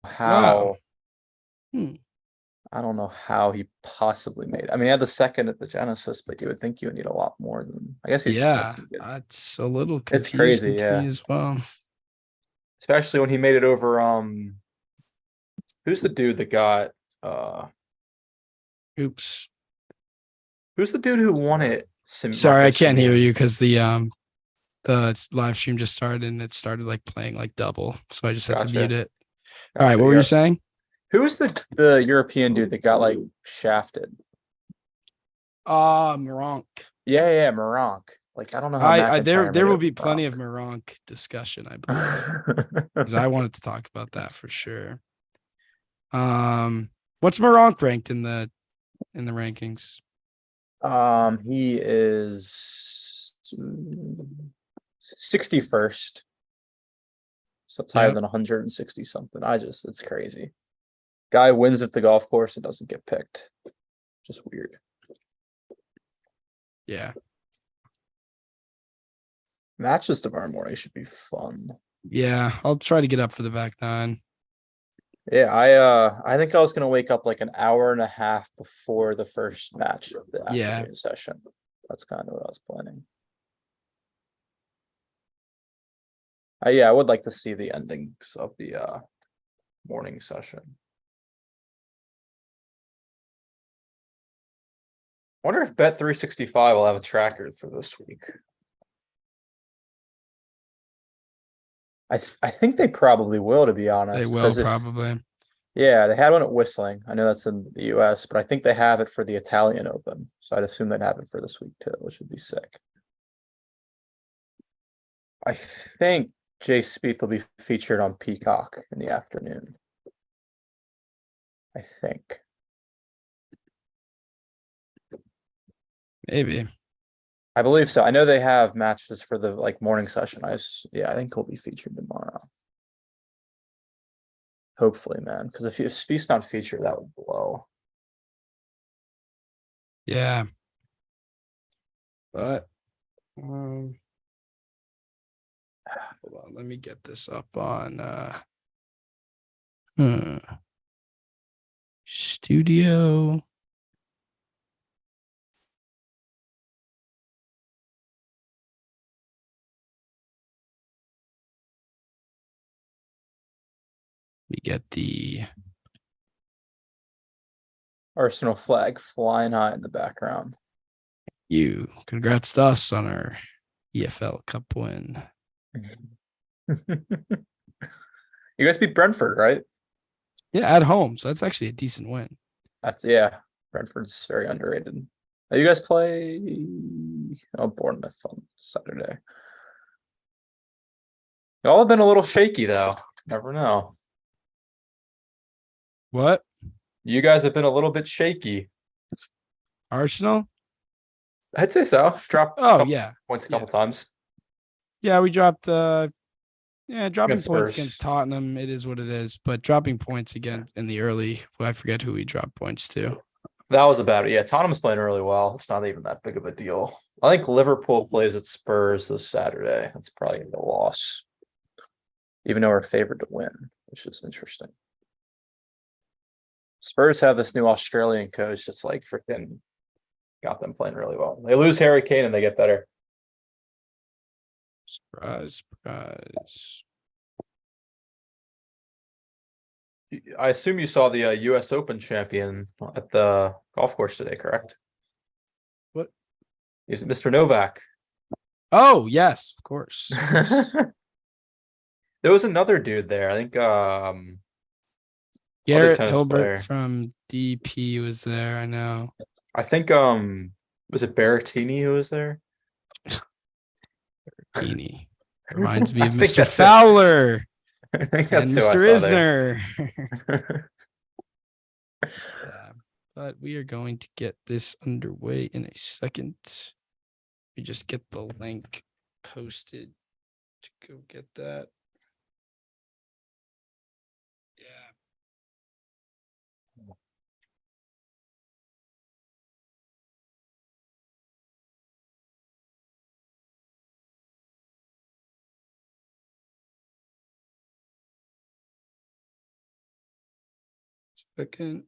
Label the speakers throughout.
Speaker 1: Wow.
Speaker 2: how
Speaker 1: Hmm.
Speaker 2: I don't know how he possibly made it. I mean, he had the second at the Genesis, but you would think you would need a lot more than. I guess he's had
Speaker 1: Yeah,
Speaker 2: some good.
Speaker 1: that's a little
Speaker 2: It's
Speaker 1: confusing
Speaker 2: crazy,
Speaker 1: to me
Speaker 2: yeah.
Speaker 1: as well.
Speaker 2: Especially when he made it over. Who's the dude that got? Uh,
Speaker 1: Oops.
Speaker 2: who's the dude who won it?
Speaker 1: Sorry,
Speaker 2: Marco
Speaker 1: I can't hear
Speaker 2: Simeon.
Speaker 1: you because the live stream just started and it started like playing like double. So I just had to mute
Speaker 2: Gotcha,
Speaker 1: it. All right,
Speaker 2: gotcha.
Speaker 1: what were you
Speaker 2: Yeah.
Speaker 1: saying?
Speaker 2: Who was the European dude that got like shafted?
Speaker 1: Moronk.
Speaker 2: Yeah, yeah, Moronk. Like I don't know how
Speaker 1: I there
Speaker 2: McIntyre made
Speaker 1: there
Speaker 2: it
Speaker 1: will
Speaker 2: over
Speaker 1: be plenty of
Speaker 2: Moronk.
Speaker 1: Moronk discussion, I believe, because I wanted to talk about that for sure. What's Moronk ranked in the rankings?
Speaker 2: He is 61st. So it's higher
Speaker 1: Yep.
Speaker 2: than 160 something. It's crazy. Guy wins at the golf course and doesn't get picked. Just weird.
Speaker 1: Yeah.
Speaker 2: Matches tomorrow morning should be fun.
Speaker 1: Yeah. I'll try to get up for the back nine.
Speaker 2: Yeah, I think I was gonna wake up like an hour and a half before the first match of the
Speaker 1: Yeah.
Speaker 2: afternoon session. That's kind of what I was planning. Yeah, I would like to see the endings of the morning session. Wonder if Bet365 will have a tracker for this week. I think they probably will, to be
Speaker 1: They
Speaker 2: honest,
Speaker 1: will
Speaker 2: because if
Speaker 1: probably.
Speaker 2: yeah, they had one at Whistling. I know that's in the US, but I think they have it for the Italian Open. So I'd assume they'd have it for this week too, which would be sick. I think Jay Spieth will be featured on Peacock in the afternoon. I think.
Speaker 1: Maybe.
Speaker 2: I believe so. I know they have matches for the like morning session. Yeah, I think he'll be featured tomorrow. Hopefully, man. Because if Spieth's not featured, that would blow.
Speaker 1: Yeah. But hold on, let me get this up on studio. We get the
Speaker 2: Arsenal flag flying high in the background.
Speaker 1: congrats to us on our EFL Cup win.
Speaker 2: You guys beat Brentford, right?
Speaker 1: Yeah, at home. So that's actually a decent win.
Speaker 2: Yeah. Brentford's very underrated. You guys play Bournemouth on Saturday. Y'all have been a little shaky though. Never know.
Speaker 1: What?
Speaker 2: You guys have been a little bit shaky.
Speaker 1: Arsenal?
Speaker 2: I'd say so. Dropped a
Speaker 1: Oh
Speaker 2: couple
Speaker 1: yeah.
Speaker 2: points a
Speaker 1: Yeah.
Speaker 2: couple times
Speaker 1: Yeah, we dropped dropping
Speaker 2: against
Speaker 1: points against
Speaker 2: Spurs.
Speaker 1: Tottenham, it is what it is. But dropping points again in the early, I forget who we dropped points to.
Speaker 2: That was about it. Yeah, Tottenham's playing really well. It's not even that big of a deal. I think Liverpool plays at Spurs this Saturday. That's probably a loss, even though we're favored to win, which is interesting. Spurs have this new Australian coach that's like freaking got them playing really well. They lose Harry Kane and they get better.
Speaker 1: Surprise, surprise.
Speaker 2: I assume you saw the U.S. Open champion at the golf course today, correct?
Speaker 1: What?
Speaker 2: Is it Mr. Novak?
Speaker 1: Oh, yes, of course.
Speaker 2: There was another dude there. I think other
Speaker 1: Garrett
Speaker 2: tennis
Speaker 1: Hilbert
Speaker 2: player.
Speaker 1: from DP was there. I know.
Speaker 2: I think was it Berrettini who was there?
Speaker 1: Teeny. Reminds me
Speaker 2: I
Speaker 1: of
Speaker 2: think
Speaker 1: Mr.
Speaker 2: that's it.
Speaker 1: Fowler
Speaker 2: I think
Speaker 1: and
Speaker 2: that's who I
Speaker 1: Mr.
Speaker 2: saw there.
Speaker 1: Isner. Yeah, but we are going to get this underway in a second. We just get the link posted to go get that. Yeah. second.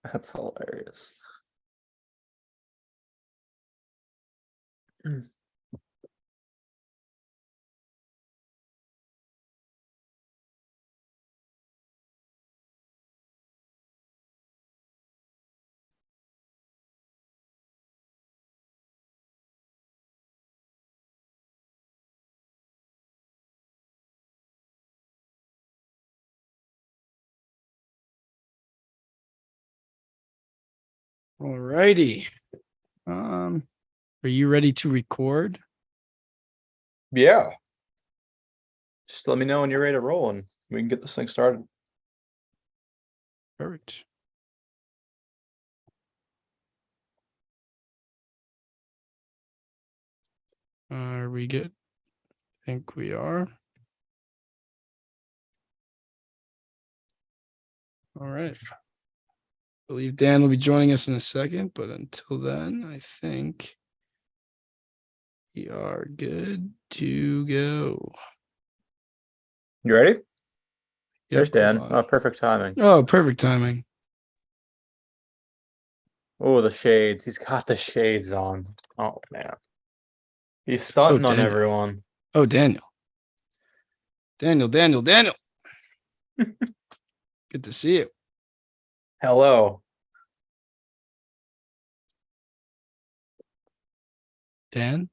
Speaker 2: That's hilarious.
Speaker 1: All righty. Are you ready to record?
Speaker 2: Yeah. Just let me know when you're ready to roll and we can get this thing started.
Speaker 1: Perfect. Are we good? I think we are. All right. I believe Dan will be joining us in a second, but until then, I think we are good to go.
Speaker 2: You ready?
Speaker 1: Yep,
Speaker 2: There's Dan.
Speaker 1: hold on.
Speaker 2: Oh, perfect timing.
Speaker 1: Oh, perfect timing.
Speaker 2: Oh, the shades. He's got the shades on. Oh, man. He's stunting on
Speaker 1: Daniel.
Speaker 2: everyone.
Speaker 1: Oh, Daniel. Daniel. Good to see you.
Speaker 2: Hello.
Speaker 1: Dan?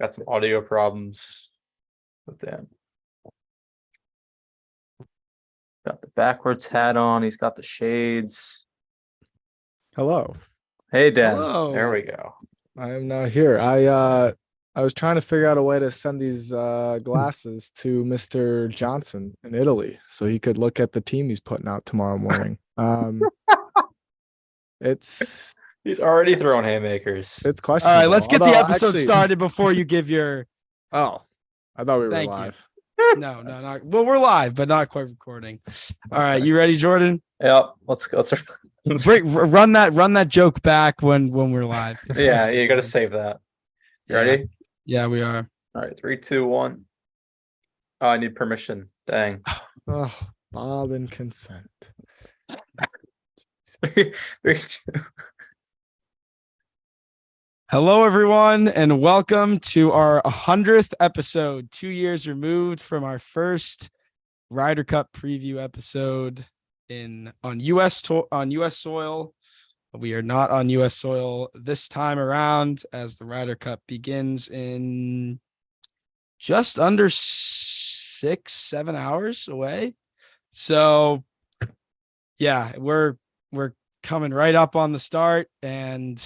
Speaker 2: Got some audio problems with Dan. Got the backwards hat on. He's got the shades.
Speaker 3: Hello.
Speaker 2: Hey, Dan.
Speaker 1: Hello.
Speaker 2: There we go.
Speaker 3: I am not here. I was trying to figure out a way to send these glasses to Mr. Johnson in Italy so he could look at the team he's putting out tomorrow morning. It's
Speaker 2: He's already throwing haymakers.
Speaker 3: it's
Speaker 1: All
Speaker 3: questionable.
Speaker 1: right, let's get the
Speaker 3: Although,
Speaker 1: episode
Speaker 3: actually-
Speaker 1: started before you give your.
Speaker 3: Oh, I thought we were
Speaker 1: Thank you.
Speaker 3: live.
Speaker 1: No, not. Well, we're live, but not quite recording. All right,
Speaker 3: Okay.
Speaker 1: you ready, Jordan?
Speaker 2: Yep. Let's go.
Speaker 1: Run that joke back when we're live.
Speaker 2: Yeah, you got to save that. You
Speaker 1: Yeah.
Speaker 2: ready?
Speaker 1: Yeah, we are.
Speaker 2: All right. 3, 2, 1. Oh, I need permission. Dang.
Speaker 3: Oh, Bob and consent.
Speaker 2: 3, 2.
Speaker 1: Hello, everyone, and welcome to our 100th episode. 2 years removed from our first Ryder Cup preview episode on U.S. soil. We are not on U.S. soil this time around, as the Ryder Cup begins in just under 6-7 hours away. So, yeah, we're coming right up on the start, and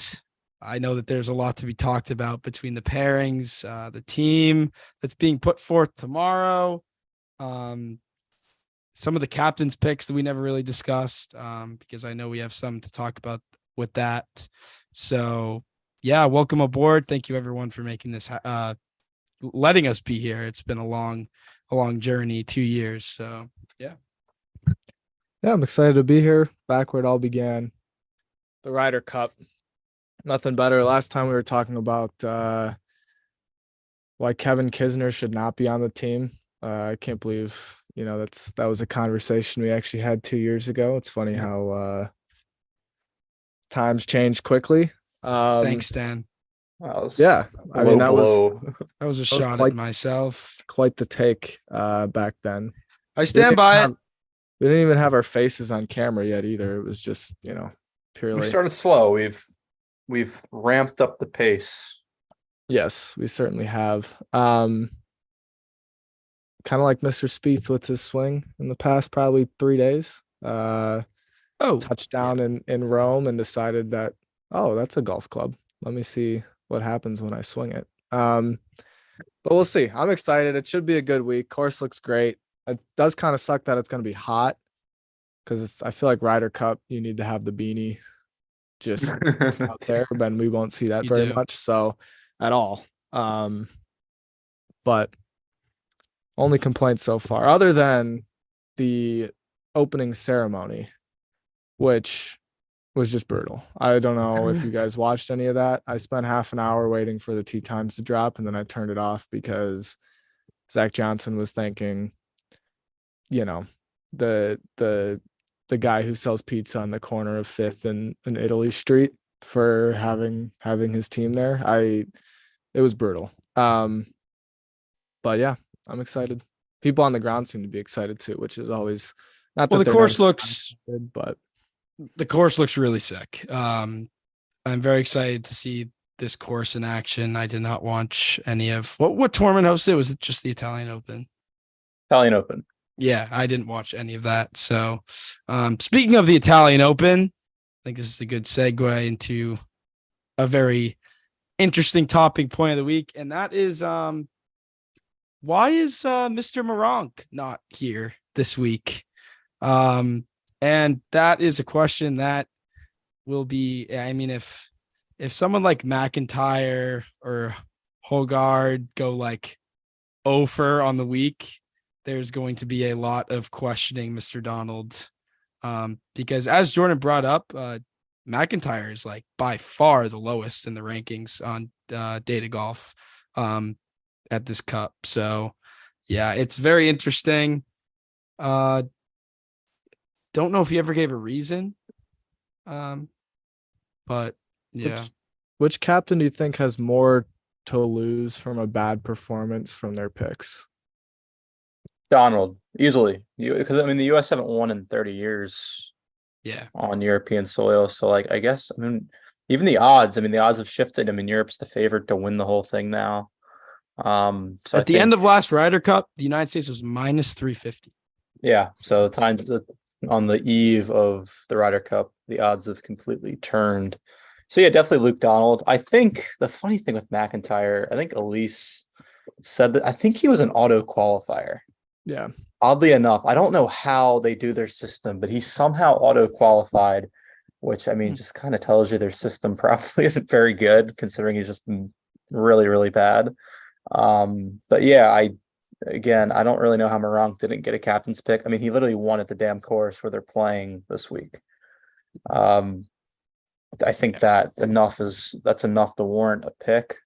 Speaker 1: I know that there's a lot to be talked about between the pairings, the team that's being put forth tomorrow, some of the captain's picks that we never really discussed, because I know we have some to talk about with that. So, yeah, welcome aboard. Thank you, everyone, for making this, letting us be here. It's been a long journey, 2 years. So, yeah.
Speaker 3: Yeah, I'm excited to be here. Back where it all began. The Ryder Cup. Nothing better. Last time we were talking about why Kevin Kisner should not be on the team. I can't believe, that was a conversation we actually had 2 years ago. It's funny how times change quickly.
Speaker 1: Thanks, Dan.
Speaker 3: Yeah, I mean, that was
Speaker 1: a shot at myself.
Speaker 3: quite the take back then.
Speaker 1: I stand by it.
Speaker 3: We didn't even have our faces on camera yet either. It was just, purely.
Speaker 2: We started slow. We've ramped up the pace.
Speaker 3: Yes, we certainly have. Kind of like Mr. Spieth with his swing in the past probably 3 days. Touchdown in Rome and decided that, that's a golf club. Let me see what happens when I swing it. But we'll see. I'm excited. It should be a good week. Course looks great. It does kind of suck that it's going to be hot because I feel like Ryder Cup, you need to have the beanie just out there, but we won't see that very much. So at all. But only complaints so far, other than the opening ceremony, which was just brutal. I don't know if you guys watched any of that. I spent half an hour waiting for the tee times to drop, and then I turned it off because Zach Johnson was thanking, the guy who sells pizza on the corner of Fifth and Italy Street for having his team there. It was brutal. But yeah, I'm excited. People on the ground seem to be excited too, which is always not.
Speaker 1: Well,
Speaker 3: that
Speaker 1: the
Speaker 3: they're
Speaker 1: course
Speaker 3: never
Speaker 1: looks
Speaker 3: good, but
Speaker 1: the course looks really sick. I'm very excited to see this course in action. I did not watch any of what tournament hosted. Was it just the Italian Open?
Speaker 2: Italian Open.
Speaker 1: Yeah, I didn't watch any of that. So, speaking of the Italian Open, I think this is a good segue into a very interesting topic point of the week, and that is why is Mr. Moronk not here this week? And that is a question that will be, I mean, if someone like McIntyre or Hogard go like over on the week, there's going to be a lot of questioning Mr. Donald. Because as Jordan brought up, McIntyre is like by far the lowest in the rankings on Data Golf at this cup. So yeah, it's very interesting. Don't know if he ever gave a reason. But yeah.
Speaker 3: Which captain do you think has more to lose from a bad performance from their picks?
Speaker 2: Donald, easily. Because I mean, the U.S. haven't won in 30 years.
Speaker 1: Yeah.
Speaker 2: On European soil, so like I guess I mean even the odds. I mean the odds have shifted. I mean Europe's the favorite to win the whole thing now. So
Speaker 1: at the end of last Ryder Cup, the United States was minus 350.
Speaker 2: Yeah, so on the eve of the Ryder Cup, the odds have completely turned. So yeah, definitely Luke Donald. I think the funny thing with McIntyre, I think Elise said that I think he was an auto qualifier.
Speaker 3: Yeah.
Speaker 2: Oddly enough, I don't know how they do their system, but he somehow auto qualified, which I mean, just kind of tells you their system probably isn't very good considering he's just really, really bad. But yeah, I don't really know how Moronk didn't get a captain's pick. I mean, he literally won at the damn course where they're playing this week. I think that's enough to warrant a pick.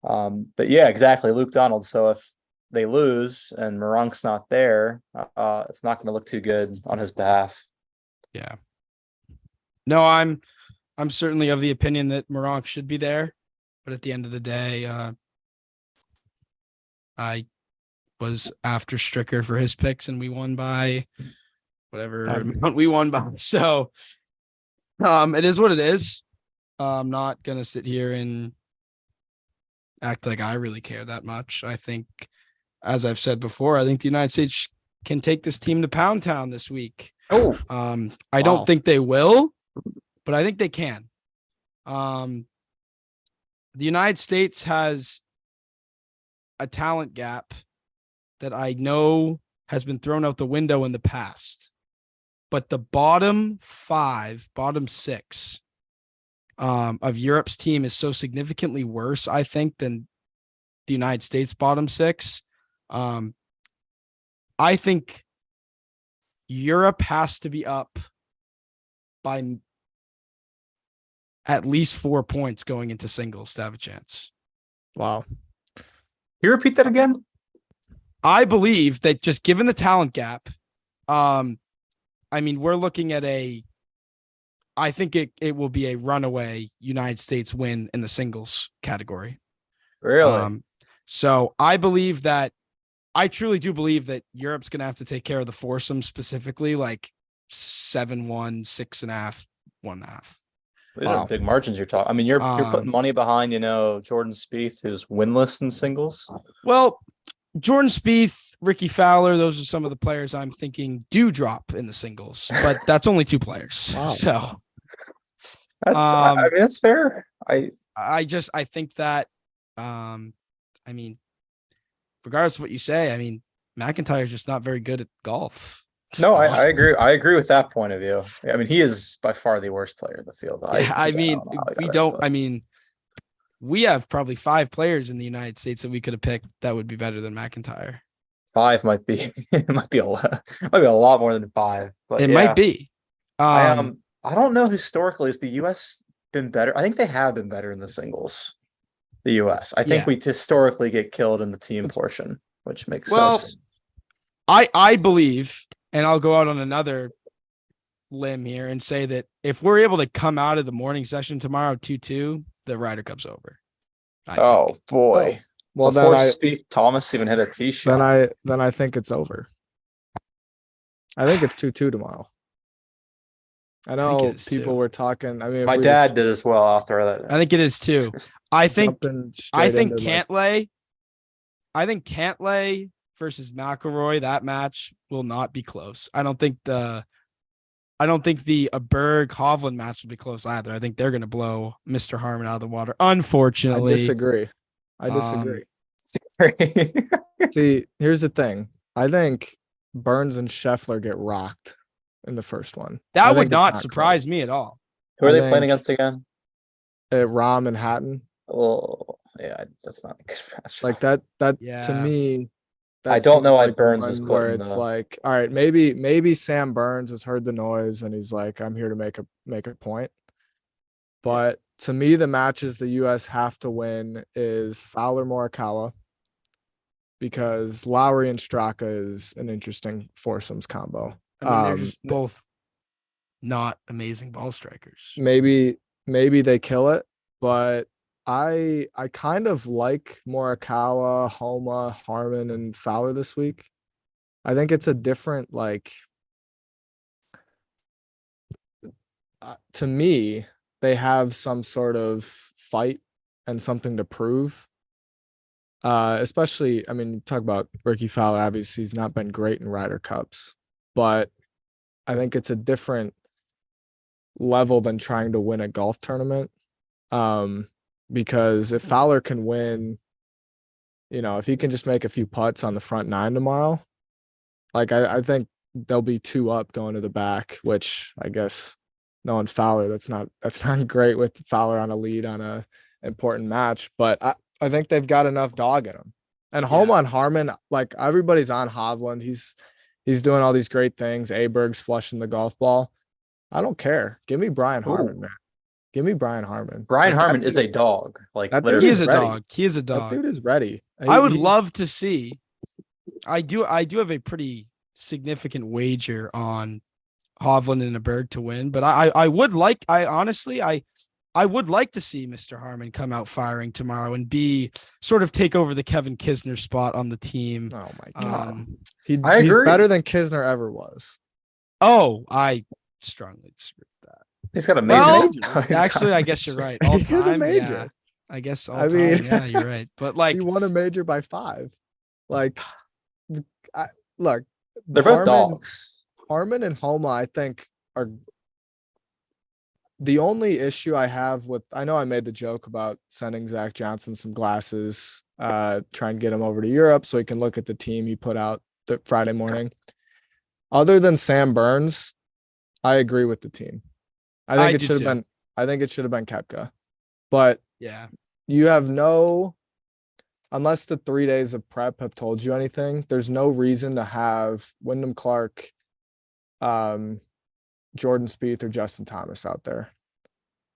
Speaker 2: But yeah, exactly, Luke Donald. So if they lose and Moronk's not there, it's not going to look too good on his behalf.
Speaker 1: Yeah. No, I'm certainly of the opinion that Moronk should be there, but at the end of the day, I was after Stricker for his picks, and we won by whatever amount we won by. So, it is what it is. I'm not gonna sit here and act like I really care that much. I think, as I've said before, I think the United States can take this team to Pound Town this week.
Speaker 2: Oh,
Speaker 1: I don't think they will, but I think they can. The United States has a talent gap that I know has been thrown out the window in the past, but the bottom six of Europe's team is so significantly worse, I think, than the United States bottom six. I think Europe has to be up by at least 4 points going into singles to have a chance.
Speaker 3: Wow.
Speaker 2: You repeat that again?
Speaker 1: I believe that just given the talent gap, I mean, we're looking at I think it will be a runaway United States win in the singles category.
Speaker 2: Really?
Speaker 1: So I truly do believe that Europe's going to have to take care of the foursome, specifically like 7-1, 6.5, 1.5.
Speaker 2: These are big margins you're talking. I mean, you're putting money behind, Jordan Spieth, who's winless in singles.
Speaker 1: Well, Jordan Spieth, Ricky Fowler, those are some of the players I'm thinking do drop in the singles, but that's only 2 players. Wow. So
Speaker 2: I mean, that's fair.
Speaker 1: I think that, I mean, regardless of what you say, I mean, McIntyre's just not very good at golf.
Speaker 2: No, I agree. I agree with that point of view. I mean, he is by far the worst player in the field. We have probably 5 players in the United States that we could have picked that would be better than McIntyre. 5 might be, it might be a lot more than 5, but
Speaker 1: it might be.
Speaker 2: I don't know historically, has the US been better? I think they have been better in the singles. The US. I think
Speaker 1: Yeah.
Speaker 2: we historically get killed in the team
Speaker 3: It's-
Speaker 2: portion, which makes
Speaker 1: Well,
Speaker 2: sense.
Speaker 1: I believe, and I'll go out on another limb here and say that if we're able to come out of the morning session tomorrow 2-2, the Ryder Cup's over. I think.
Speaker 2: Oh boy.
Speaker 3: Well,
Speaker 2: Before Spieth Thomas even hit a tee shot.
Speaker 3: then I think it's over. I think it's 2-2 tomorrow. I know
Speaker 1: it is
Speaker 3: people
Speaker 1: too.
Speaker 3: were talking. I mean, if
Speaker 2: My
Speaker 3: we
Speaker 2: dad did as well. I'll throw that
Speaker 1: I think it is too. I think
Speaker 3: jumping straight into, like,
Speaker 1: Cantlay versus McIlroy, that match will not be close. I don't think the Berg Hovland match will be close either. I think they're going to blow Mr. Harmon out of the water. Unfortunately,
Speaker 3: I disagree. See, here's the thing. I think Burns and Scheffler get rocked in the first one. I
Speaker 1: that
Speaker 3: think
Speaker 1: would
Speaker 3: it's
Speaker 1: not surprise
Speaker 3: close.
Speaker 1: me at all.
Speaker 2: Who are
Speaker 3: I
Speaker 2: they playing
Speaker 3: think-
Speaker 2: against again?
Speaker 3: Rahm and Hatton,
Speaker 2: Oh, yeah, that's not a good match.
Speaker 3: like that. To
Speaker 1: Yeah.
Speaker 3: me,
Speaker 2: I
Speaker 3: that
Speaker 2: don't know
Speaker 3: seems
Speaker 2: why
Speaker 3: like
Speaker 2: Burns is
Speaker 3: one where
Speaker 2: putting
Speaker 3: it's
Speaker 2: the-
Speaker 3: like, all right, maybe Sam Burns has heard the noise and he's like, I'm here to make a point. But to me, the matches the US have to win is Fowler Morikawa, because Lowry and Straka is an interesting foursomes combo.
Speaker 1: I mean, they're just both not amazing ball strikers.
Speaker 3: Maybe they kill it, but I kind of like Morikawa, Homa, Harmon, and Fowler this week. I think it's a different, like, to me, they have some sort of fight and something to prove. Especially, I mean, talk about Ricky Fowler. Obviously, he's not been great in Ryder Cups, but I think it's a different level than trying to win a golf tournament. Because if Fowler can win, if he can just make a few putts on the front nine tomorrow, like I think they'll be 2 up going to the back, which I guess knowing Fowler, that's not great with Fowler on a lead on a important match, but I think they've got enough dog in them. And home on Harmon, like, everybody's on Hovland. He's doing all these great things. Aberg's flushing the golf ball. I don't care. Give me Brian Harmon, man. Give me Brian Harmon.
Speaker 2: Brian
Speaker 3: Like,
Speaker 2: Harmon is a dog. Like,
Speaker 3: that dude
Speaker 2: literally.
Speaker 1: He is a
Speaker 3: ready.
Speaker 1: dog. He is a
Speaker 3: That
Speaker 1: dog.
Speaker 3: dude is ready.
Speaker 1: I would love to see. I do have a pretty significant wager on Hovland and a Berg to win, but I would like to see Mr. Harmon come out firing tomorrow and sort of take over the Kevin Kisner spot on the team.
Speaker 3: Oh my god.
Speaker 2: I
Speaker 3: He's
Speaker 2: agree.
Speaker 3: better than Kisner ever was.
Speaker 1: I strongly disagree with that.
Speaker 2: He's got a major.
Speaker 1: Well,
Speaker 2: He's got
Speaker 1: actually,
Speaker 2: a
Speaker 1: I guess you're
Speaker 2: major.
Speaker 1: right. All
Speaker 3: He is a
Speaker 1: time,
Speaker 3: major.
Speaker 1: yeah. I guess all
Speaker 3: I
Speaker 1: time,
Speaker 3: mean-
Speaker 1: yeah, you're right. But like,
Speaker 3: He won a major by 5. Like, look,
Speaker 2: They're both dogs.
Speaker 3: Harmon and Homa, I think, are the only issue I have with. I know I made the joke about sending Zach Johnson some glasses, try and get him over to Europe so he can look at the team he put out the Friday morning. Other than Sam Burns, I agree with the team. I think it should have been. I think it should have been Koepka, but
Speaker 1: yeah,
Speaker 3: you have unless the 3 days of prep have told you anything, there's no reason to have Wyndham Clark, Jordan Spieth, or Justin Thomas out there.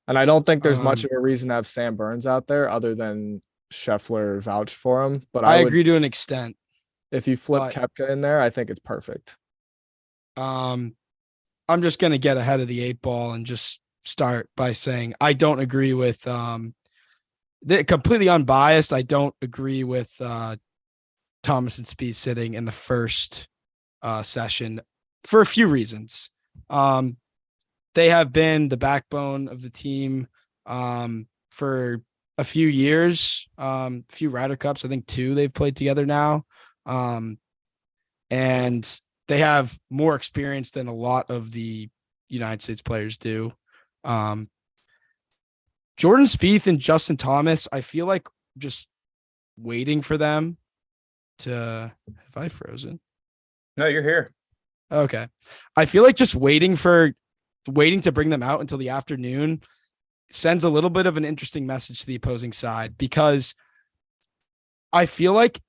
Speaker 3: And I don't think there's much of a reason to have Sam Burns out there other than Scheffler vouched for him. But
Speaker 1: I agree to an extent.
Speaker 3: If you flip Koepka in there, I think it's perfect.
Speaker 1: I'm just going to get ahead of the 8 ball and just start by saying I don't agree with completely unbiased. I don't agree with Thomas and Spieth sitting in the first session for a few reasons. They have been the backbone of the team for a few years, few Ryder Cups. I think 2 they've played together now. And they have more experience than a lot of the United States players do. Jordan Spieth and Justin Thomas, I feel like just waiting for them to. Have I frozen?
Speaker 2: No, you're here.
Speaker 1: Okay. I feel like just waiting to bring them out until the afternoon sends a little bit of an interesting message to the opposing side, because I feel like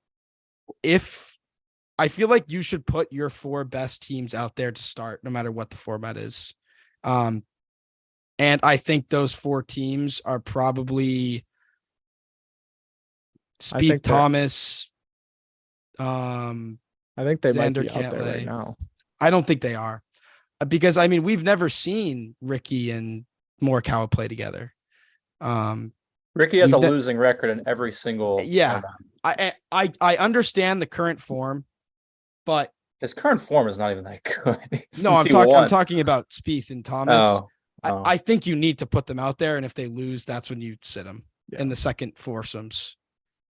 Speaker 1: you should put your 4 best teams out there to start, no matter what the format is. And I think those 4 teams are probably
Speaker 3: I think
Speaker 1: Spieth, Thomas,
Speaker 3: I think they might
Speaker 1: Xander
Speaker 3: be out there right
Speaker 1: Cantlay.
Speaker 3: now.
Speaker 1: I don't think they are, because I mean we've never seen Ricky and Morikawa play together.
Speaker 2: Ricky has a
Speaker 1: we've ne-
Speaker 2: losing record in every single
Speaker 1: Yeah,
Speaker 2: tournament.
Speaker 1: I understand the current form, but
Speaker 2: His current form is not even that good
Speaker 1: no,
Speaker 2: since he
Speaker 1: I'm
Speaker 2: won.
Speaker 1: talking about Spieth and Thomas.
Speaker 2: Oh,
Speaker 1: I think you need to put them out there, and if they lose, that's when you sit them
Speaker 3: Yeah.
Speaker 1: in the second foursomes.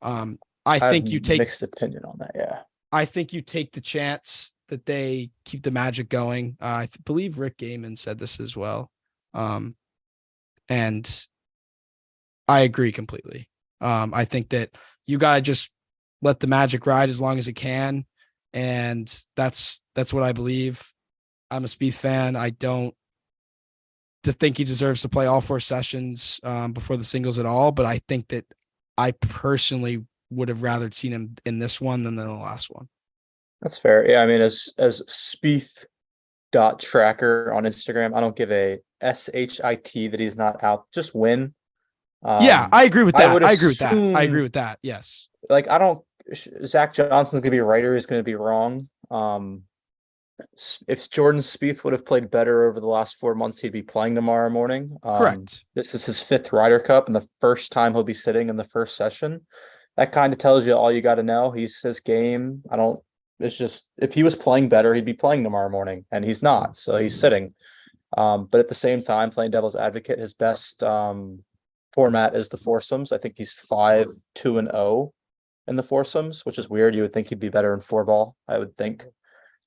Speaker 1: I
Speaker 2: I
Speaker 1: think
Speaker 2: have
Speaker 1: you take
Speaker 2: mixed opinion on that. Yeah,
Speaker 1: I think you take the chance that they keep the magic going. I believe Rick Gaiman said this as well. And I agree completely. I think that you got to just let the magic ride as long as it can. And that's what I believe. I'm a Spieth fan. I don't think he deserves to play all 4 sessions before the singles at all. But I think that I personally would have rather seen him in this one than in the last one.
Speaker 2: that's fair. Yeah, I mean, as Spieth .tracker on Instagram, I don't give a shit that he's not out. Just win.
Speaker 1: Yeah, I agree with that.
Speaker 2: would
Speaker 1: I agree with that. I
Speaker 2: assume-
Speaker 1: agree with that. Yes.
Speaker 2: Like, I don't. Zach Johnson's gonna be right or he's gonna be wrong. If Jordan Spieth would have played better over the last 4 months, he'd be playing tomorrow morning.
Speaker 1: Correct.
Speaker 2: This is his 5th Ryder Cup and the first time he'll be sitting in the first session. That kind of tells you all you got to know. He's his game. It's just, if he was playing better, he'd be playing tomorrow morning, and he's not. So he's sitting. But at the same time, playing devil's advocate, his best format is the foursomes. I think he's 5-2-0 in the foursomes, which is weird. You would think he'd be better in 4-ball, I would think,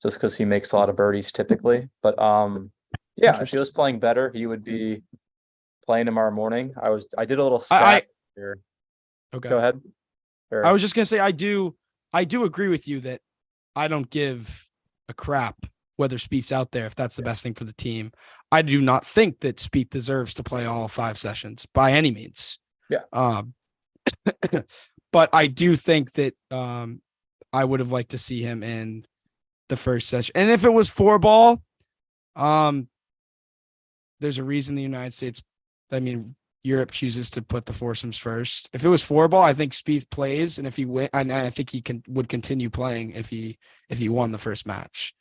Speaker 2: just because he makes a lot of birdies typically. But yeah, if he was playing better, he would be playing tomorrow morning. I did a little stat here.
Speaker 1: Okay.
Speaker 2: Go ahead.
Speaker 1: I was just gonna say I do agree with you that I don't give a crap whether Spieth's out there if that's the best thing for the team. I do not think that Spieth deserves to play all 5 sessions by any means.
Speaker 2: Yeah.
Speaker 1: But I do think that I would have liked to see him in the first session. And if it was 4-ball, there's a reason the United States, Europe chooses to put the foursomes first. If it was 4-ball, I think Spieth plays, and if he win, and I think he would continue playing if he won the first match.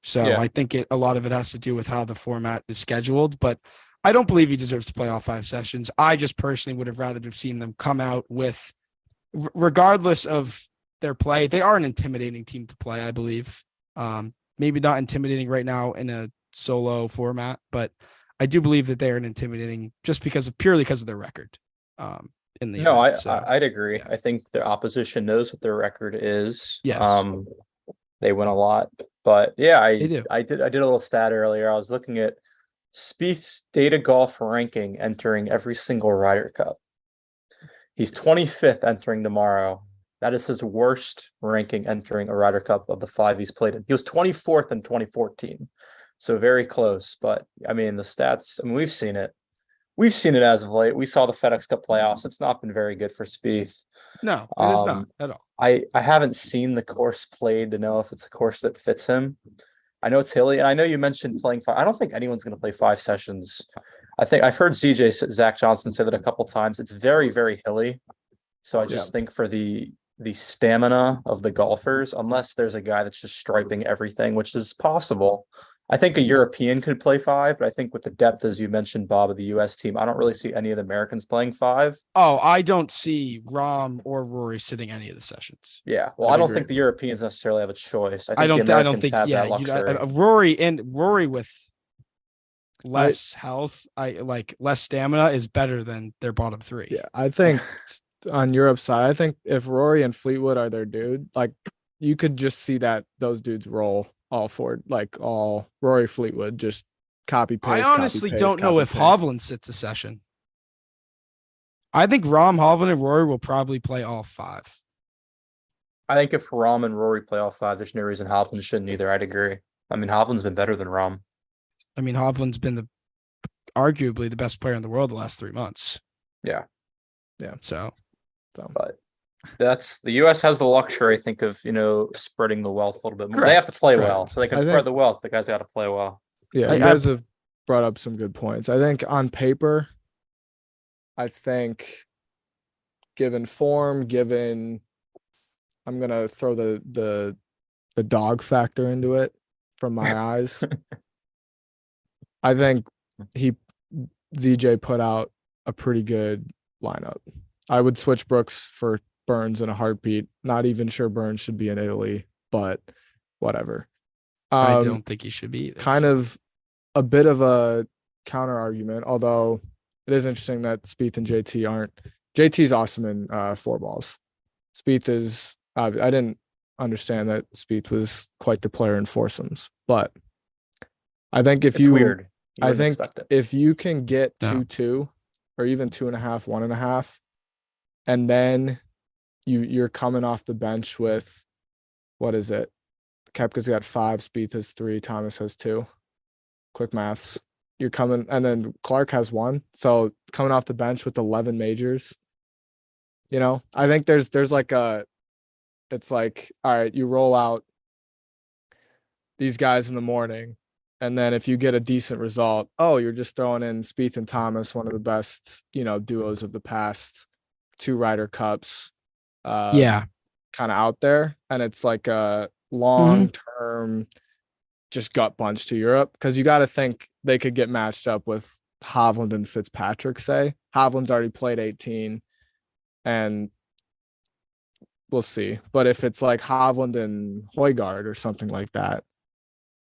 Speaker 1: So yeah. I think a lot of it has to do with how the format is scheduled, but I don't believe he deserves to play all 5 sessions. I just personally would have rather have seen them come out with, regardless of their play, they are an intimidating team to play, I believe. Maybe not intimidating right now in a solo format, but I do believe that they are an intimidating just purely because of their record. In the event.
Speaker 2: I'd agree. Yeah. I think the opposition knows what their record is.
Speaker 1: Yes.
Speaker 2: They win a lot, but yeah, I did a little stat earlier. I was looking at Spieth's data golf ranking entering every single Ryder Cup. He's 25th entering tomorrow. That is his worst ranking entering a Ryder Cup of the 5 he's played in. He was 24th in 2014. So very close, but I mean, the stats, we've seen it. We've seen it as of late. We saw the FedEx Cup playoffs. It's not been very good for Spieth.
Speaker 1: No, it is not at all.
Speaker 2: I haven't seen the course played to know if it's a course that fits him. I know it's hilly, and I know you mentioned playing 5. I don't think anyone's going to play 5 sessions. I think I've heard Zach Johnson say that a couple times. It's very, very hilly. So I just think for the stamina of the golfers, unless there's a guy that's just striping everything, which is possible. I think a European could play 5, but I think with the depth, as you mentioned, Bob, of the U.S. team, I don't really see any of the Americans playing 5.
Speaker 1: Oh, I don't see Rahm or Rory sitting any of the sessions.
Speaker 2: Yeah, well, I don't think the Europeans necessarily have a choice.
Speaker 1: I don't think that luxury. Rory with less health, less stamina is better than their bottom 3.
Speaker 3: Yeah, I think on Europe's side, I think if Rory and Fleetwood are their dude, you could just see that those dudes roll. All Rory Fleetwood, just copy paste.
Speaker 1: I honestly don't know if Hovland sits a session. I think Rahm, Hovland, and Rory will probably play all 5.
Speaker 2: I think if Rahm and Rory play all 5, there's no reason Hovland shouldn't either. I'd agree. I mean, Hovland's been better than Rahm.
Speaker 1: I mean, Hovland's been arguably the best player in the world the last 3 months.
Speaker 2: Yeah.
Speaker 1: So.
Speaker 2: But the U.S. has the luxury, I think, of spreading the wealth a little bit more.
Speaker 1: Correct.
Speaker 2: They have to play well, so they can spread the wealth. The guys got to play well.
Speaker 3: Yeah, you guys have brought up some good points. I think on paper, given form, I'm gonna throw the dog factor into it from my eyes. I think ZJ put out a pretty good lineup. I would switch Brooks for Burns in a heartbeat. Not even sure Burns should be in Italy, but whatever.
Speaker 1: I don't think he should be either.
Speaker 3: Kind of a bit of a counter argument, although it is interesting that Spieth and JT aren't. JT's awesome in 4 balls. Spieth is. I didn't understand that Spieth was quite the player in foursomes, but I think if
Speaker 2: It's weird.
Speaker 3: I think if you can get 2-2 or even 2.5, 1.5, and then you're coming off the bench with, what is it? Koepka's got 5, Spieth has 3, Thomas has 2. Quick maths. You're coming, and then Clark has 1. So coming off the bench with 11 majors, I think there's like it's like, all right, you roll out these guys in the morning, and then if you get a decent result, you're just throwing in Spieth and Thomas, one of the best, duos of the past 2 Ryder Cups.
Speaker 1: Yeah.
Speaker 3: Kind of out there. And it's like a long-term just gut punch to Europe, because you got to think they could get matched up with Hovland and Fitzpatrick, say. Hovland's already played 18, and we'll see. But if it's like Hovland and Højgaard or something like that,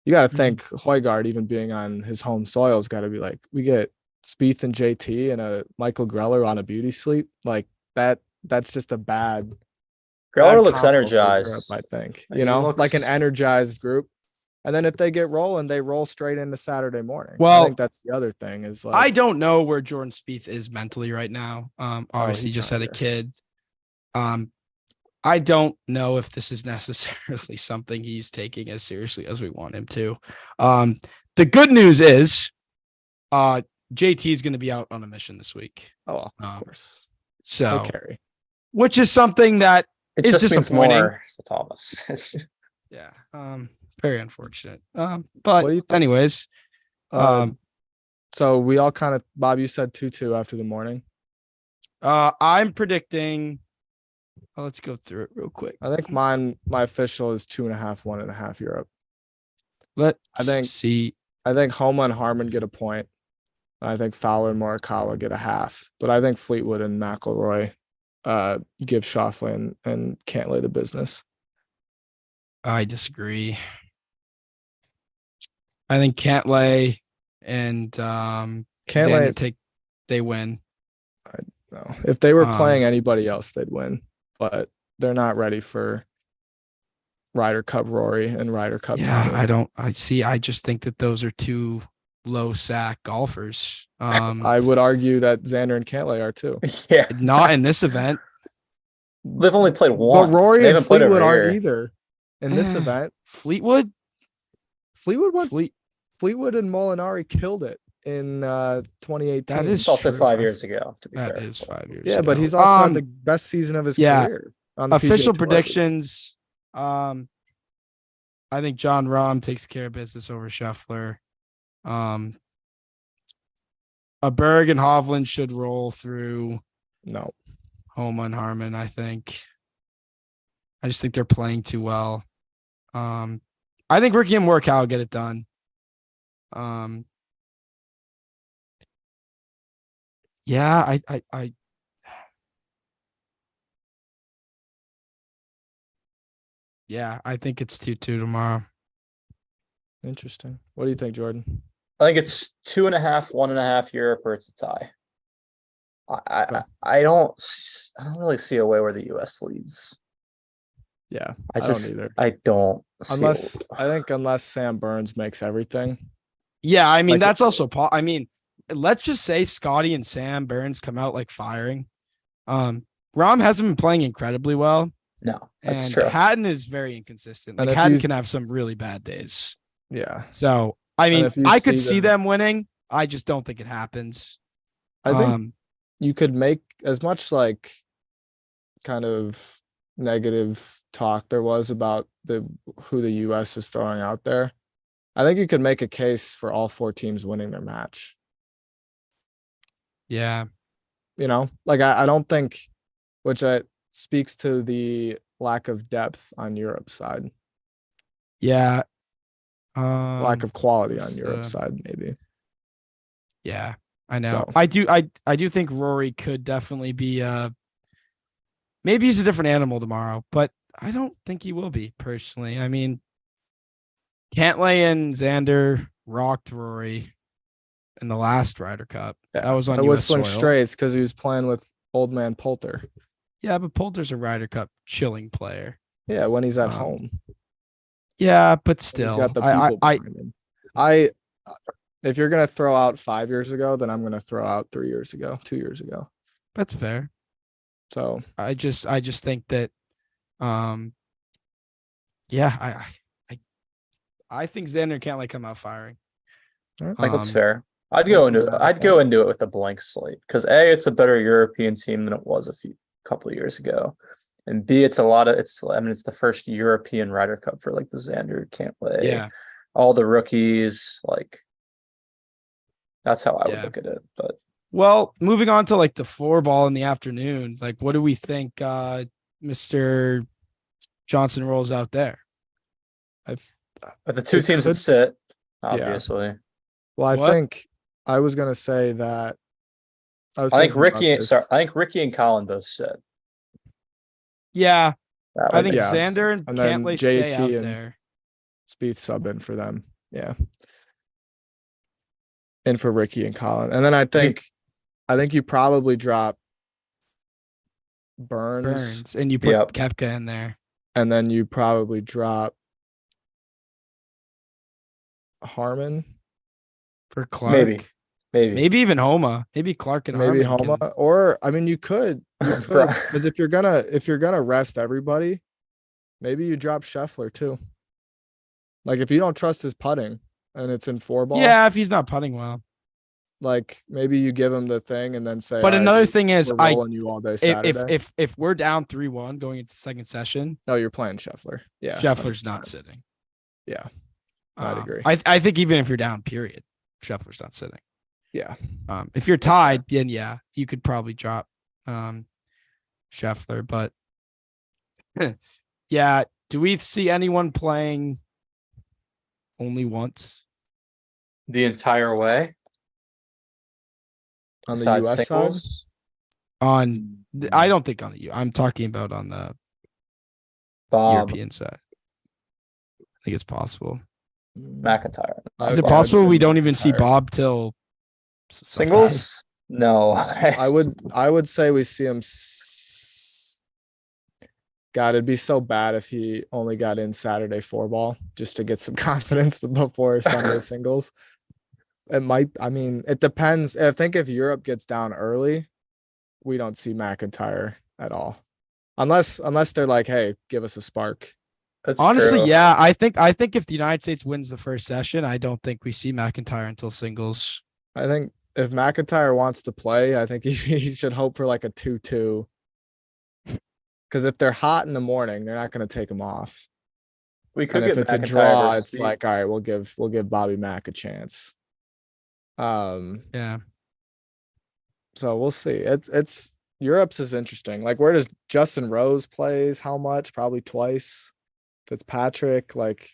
Speaker 3: you got to think Højgaard, even being on his home soil, has got to be like, we get Spieth and JT and a Michael Greller on a beauty sleep. Like that's just a bad.
Speaker 2: Greller looks
Speaker 3: combo for
Speaker 2: energized.
Speaker 3: Europe, I think,
Speaker 2: He looks
Speaker 3: like an energized group. And then if they get rolling, they roll straight into Saturday morning.
Speaker 1: Well,
Speaker 3: I think that's the other thing is like,
Speaker 1: I don't know where Jordan Spieth is mentally right now. Obviously,
Speaker 3: he's
Speaker 1: just
Speaker 3: not
Speaker 1: had a
Speaker 3: here.
Speaker 1: kid. I don't know if this is necessarily something he's taking as seriously as we want him to. The good news is, JT is going to be out on a mission this week.
Speaker 3: Oh, of course.
Speaker 1: So,
Speaker 3: carry.
Speaker 1: Which is something that
Speaker 2: It
Speaker 1: is
Speaker 2: just means
Speaker 1: disappointing.
Speaker 2: more to Thomas.
Speaker 1: Yeah. Very unfortunate.
Speaker 3: What
Speaker 1: But
Speaker 3: do you think?
Speaker 1: anyways,
Speaker 3: so we all kind of, Bob, you said 2-2 after the morning.
Speaker 1: I'm predicting. Let's go through it real quick.
Speaker 3: I think my official is 2.5, 1.5 Europe.
Speaker 1: See.
Speaker 3: I think Homa and Harmon get a point. I think Fowler and Morikawa get a half. But I think Fleetwood and McIlroy give Schauffele and Cantlay the business.
Speaker 1: I disagree. I think Cantlay and Xander they win.
Speaker 3: No, if they were playing anybody else, they'd win. But they're not ready for Ryder Cup Rory and Ryder Cup.
Speaker 1: Yeah, Tommy. I just think that those are 2 low sack golfers.
Speaker 3: I would argue that Xander and Cantlay are too.
Speaker 2: Yeah.
Speaker 1: Not in this event.
Speaker 2: They've only played one.
Speaker 3: But Rory
Speaker 2: they
Speaker 3: and Fleetwood aren't
Speaker 2: here.
Speaker 3: either in this event.
Speaker 1: Fleetwood
Speaker 3: Fleetwood and Molinari killed it in 2018.
Speaker 1: That is
Speaker 2: It's also
Speaker 1: true.
Speaker 2: 5 years ago, to be
Speaker 1: That
Speaker 2: fair.
Speaker 1: is 5 years
Speaker 3: Yeah,
Speaker 1: ago.
Speaker 3: but he's also had the best season of his career. On the
Speaker 1: Official
Speaker 3: PGA Tour, at least.
Speaker 1: predictions. I think John Rahm takes care of business over Scheffler. A Berg and Hovland should roll through.
Speaker 3: No.
Speaker 1: Homa and Harmon, I think. I just think they're playing too well. I think Ricky and Morikawa get it done. Yeah, I think it's 2-2 tomorrow.
Speaker 3: Interesting. What do you think, Jordan?
Speaker 2: I think it's 2.5, 1.5 Europe, or it's a tie. I don't really see a way where the US leads.
Speaker 3: Yeah,
Speaker 2: I
Speaker 3: don't either.
Speaker 2: I don't.
Speaker 3: Unless Sam Burns makes everything.
Speaker 1: Yeah, I mean,
Speaker 2: Like,
Speaker 1: that's also let's just say Scotty and Sam Burns come out like firing. Rahm hasn't been playing incredibly well.
Speaker 2: No, that's
Speaker 1: and
Speaker 2: true.
Speaker 1: Hatton is very inconsistent. Like Hatton can have some really bad days.
Speaker 3: Yeah.
Speaker 1: So I mean, I could see
Speaker 3: them
Speaker 1: winning. I just don't think it happens.
Speaker 3: I think you could make as much like kind of negative talk there was about who the US is throwing out there. I think you could make a case for all 4 teams winning their match.
Speaker 1: Yeah.
Speaker 3: Like I don't think, which speaks to the lack of depth on Europe's side,
Speaker 1: Yeah.
Speaker 3: lack of quality on
Speaker 1: who's
Speaker 3: Europe's
Speaker 1: the-
Speaker 3: side, maybe.
Speaker 1: Yeah, I know.
Speaker 3: So.
Speaker 1: I do think Rory could definitely be maybe he's a different animal tomorrow, but I don't think he will be personally. I mean, Cantlay and Xander rocked Rory in the last Ryder Cup.
Speaker 3: Yeah,
Speaker 1: That was on
Speaker 3: it
Speaker 1: US
Speaker 3: was swing
Speaker 1: soil.
Speaker 3: straights because he was playing with old man Poulter.
Speaker 1: Yeah, but Poulter's a Ryder Cup chilling player.
Speaker 3: Yeah, when he's at home.
Speaker 1: Yeah, but
Speaker 3: He's
Speaker 1: still,
Speaker 3: got the people behind him. If you're gonna throw out 5 years ago, then I'm gonna throw out 3 years ago, 2 years ago.
Speaker 1: That's fair.
Speaker 3: So
Speaker 1: I just think that, yeah, I think Xander can't come out firing.
Speaker 2: I think that's fair. I'd go into it with a blank slate because A, it's a better European team than it was a couple of years ago. And B, it's it's the first European Ryder Cup for like the Xander, Cantlay,
Speaker 1: Yeah.
Speaker 2: all the rookies. Like that's how I would look at it. But
Speaker 1: well, moving on to like the 4-ball in the afternoon, like what do we think Mr. Johnson rolls out there?
Speaker 2: the 2 teams that sit, obviously.
Speaker 3: Yeah. Well, I think I was gonna say that
Speaker 2: I think Ricky and Colin both sit.
Speaker 1: Yeah. I think
Speaker 3: yeah.
Speaker 1: Xander and Cantlay stay out
Speaker 3: and
Speaker 1: there.
Speaker 3: Spieth sub in for them. Yeah. And for Ricky and Colin. And then I think you probably drop Burns
Speaker 1: and you put Koepka in there.
Speaker 3: And then you probably drop Harmon
Speaker 1: for Clark.
Speaker 2: Maybe
Speaker 1: even Homa. Maybe Clark and
Speaker 3: maybe
Speaker 1: Harmon
Speaker 3: Homa. Or I mean you could because if you're gonna rest everybody, maybe you drop Scheffler too. Like if you don't trust his putting and it's in 4-ball.
Speaker 1: Yeah, if he's not putting well.
Speaker 3: Like maybe you give him the thing and then say.
Speaker 1: But another thing is,
Speaker 3: you all day Saturday.
Speaker 1: If we're down 3-1 going into the second session,
Speaker 3: no, you're playing Scheffler. Yeah,
Speaker 1: Scheffler's 100%. Not sitting.
Speaker 3: Yeah, I'd agree.
Speaker 1: I think even if you're down, period, Scheffler's not sitting.
Speaker 3: Yeah.
Speaker 1: If you're tied, then yeah, you could probably drop Scheffler. But yeah, do we see anyone playing only once
Speaker 2: the entire way?
Speaker 3: On the US
Speaker 2: singles?
Speaker 3: Side?
Speaker 1: I don't think on the U. I'm talking about on the European side. I think it's possible.
Speaker 2: McIntyre.
Speaker 1: Is it possible we don't even see Bob till
Speaker 2: singles? No.
Speaker 3: I would say we see him. God, it'd be so bad if he only got in Saturday 4-ball just to get some confidence before Sunday singles. It depends. I think if Europe gets down early, we don't see McIntyre at all. Unless they're like, hey, give us a spark.
Speaker 2: That's
Speaker 1: honestly
Speaker 2: true.
Speaker 1: Yeah, I think if the United States wins the first session, I don't think we see McIntyre until singles.
Speaker 3: I think if McIntyre wants to play, I think he should hope for like a 2-2. Because if they're hot in the morning, they're not going to take him off.
Speaker 2: We could.
Speaker 3: And if it's a draw, it's like, all right, we'll give Bobby Mack a chance.
Speaker 1: Yeah.
Speaker 3: So we'll see. It's Europe's is interesting. Like, where does Justin Rose plays? How much? Probably twice. Fitzpatrick, like,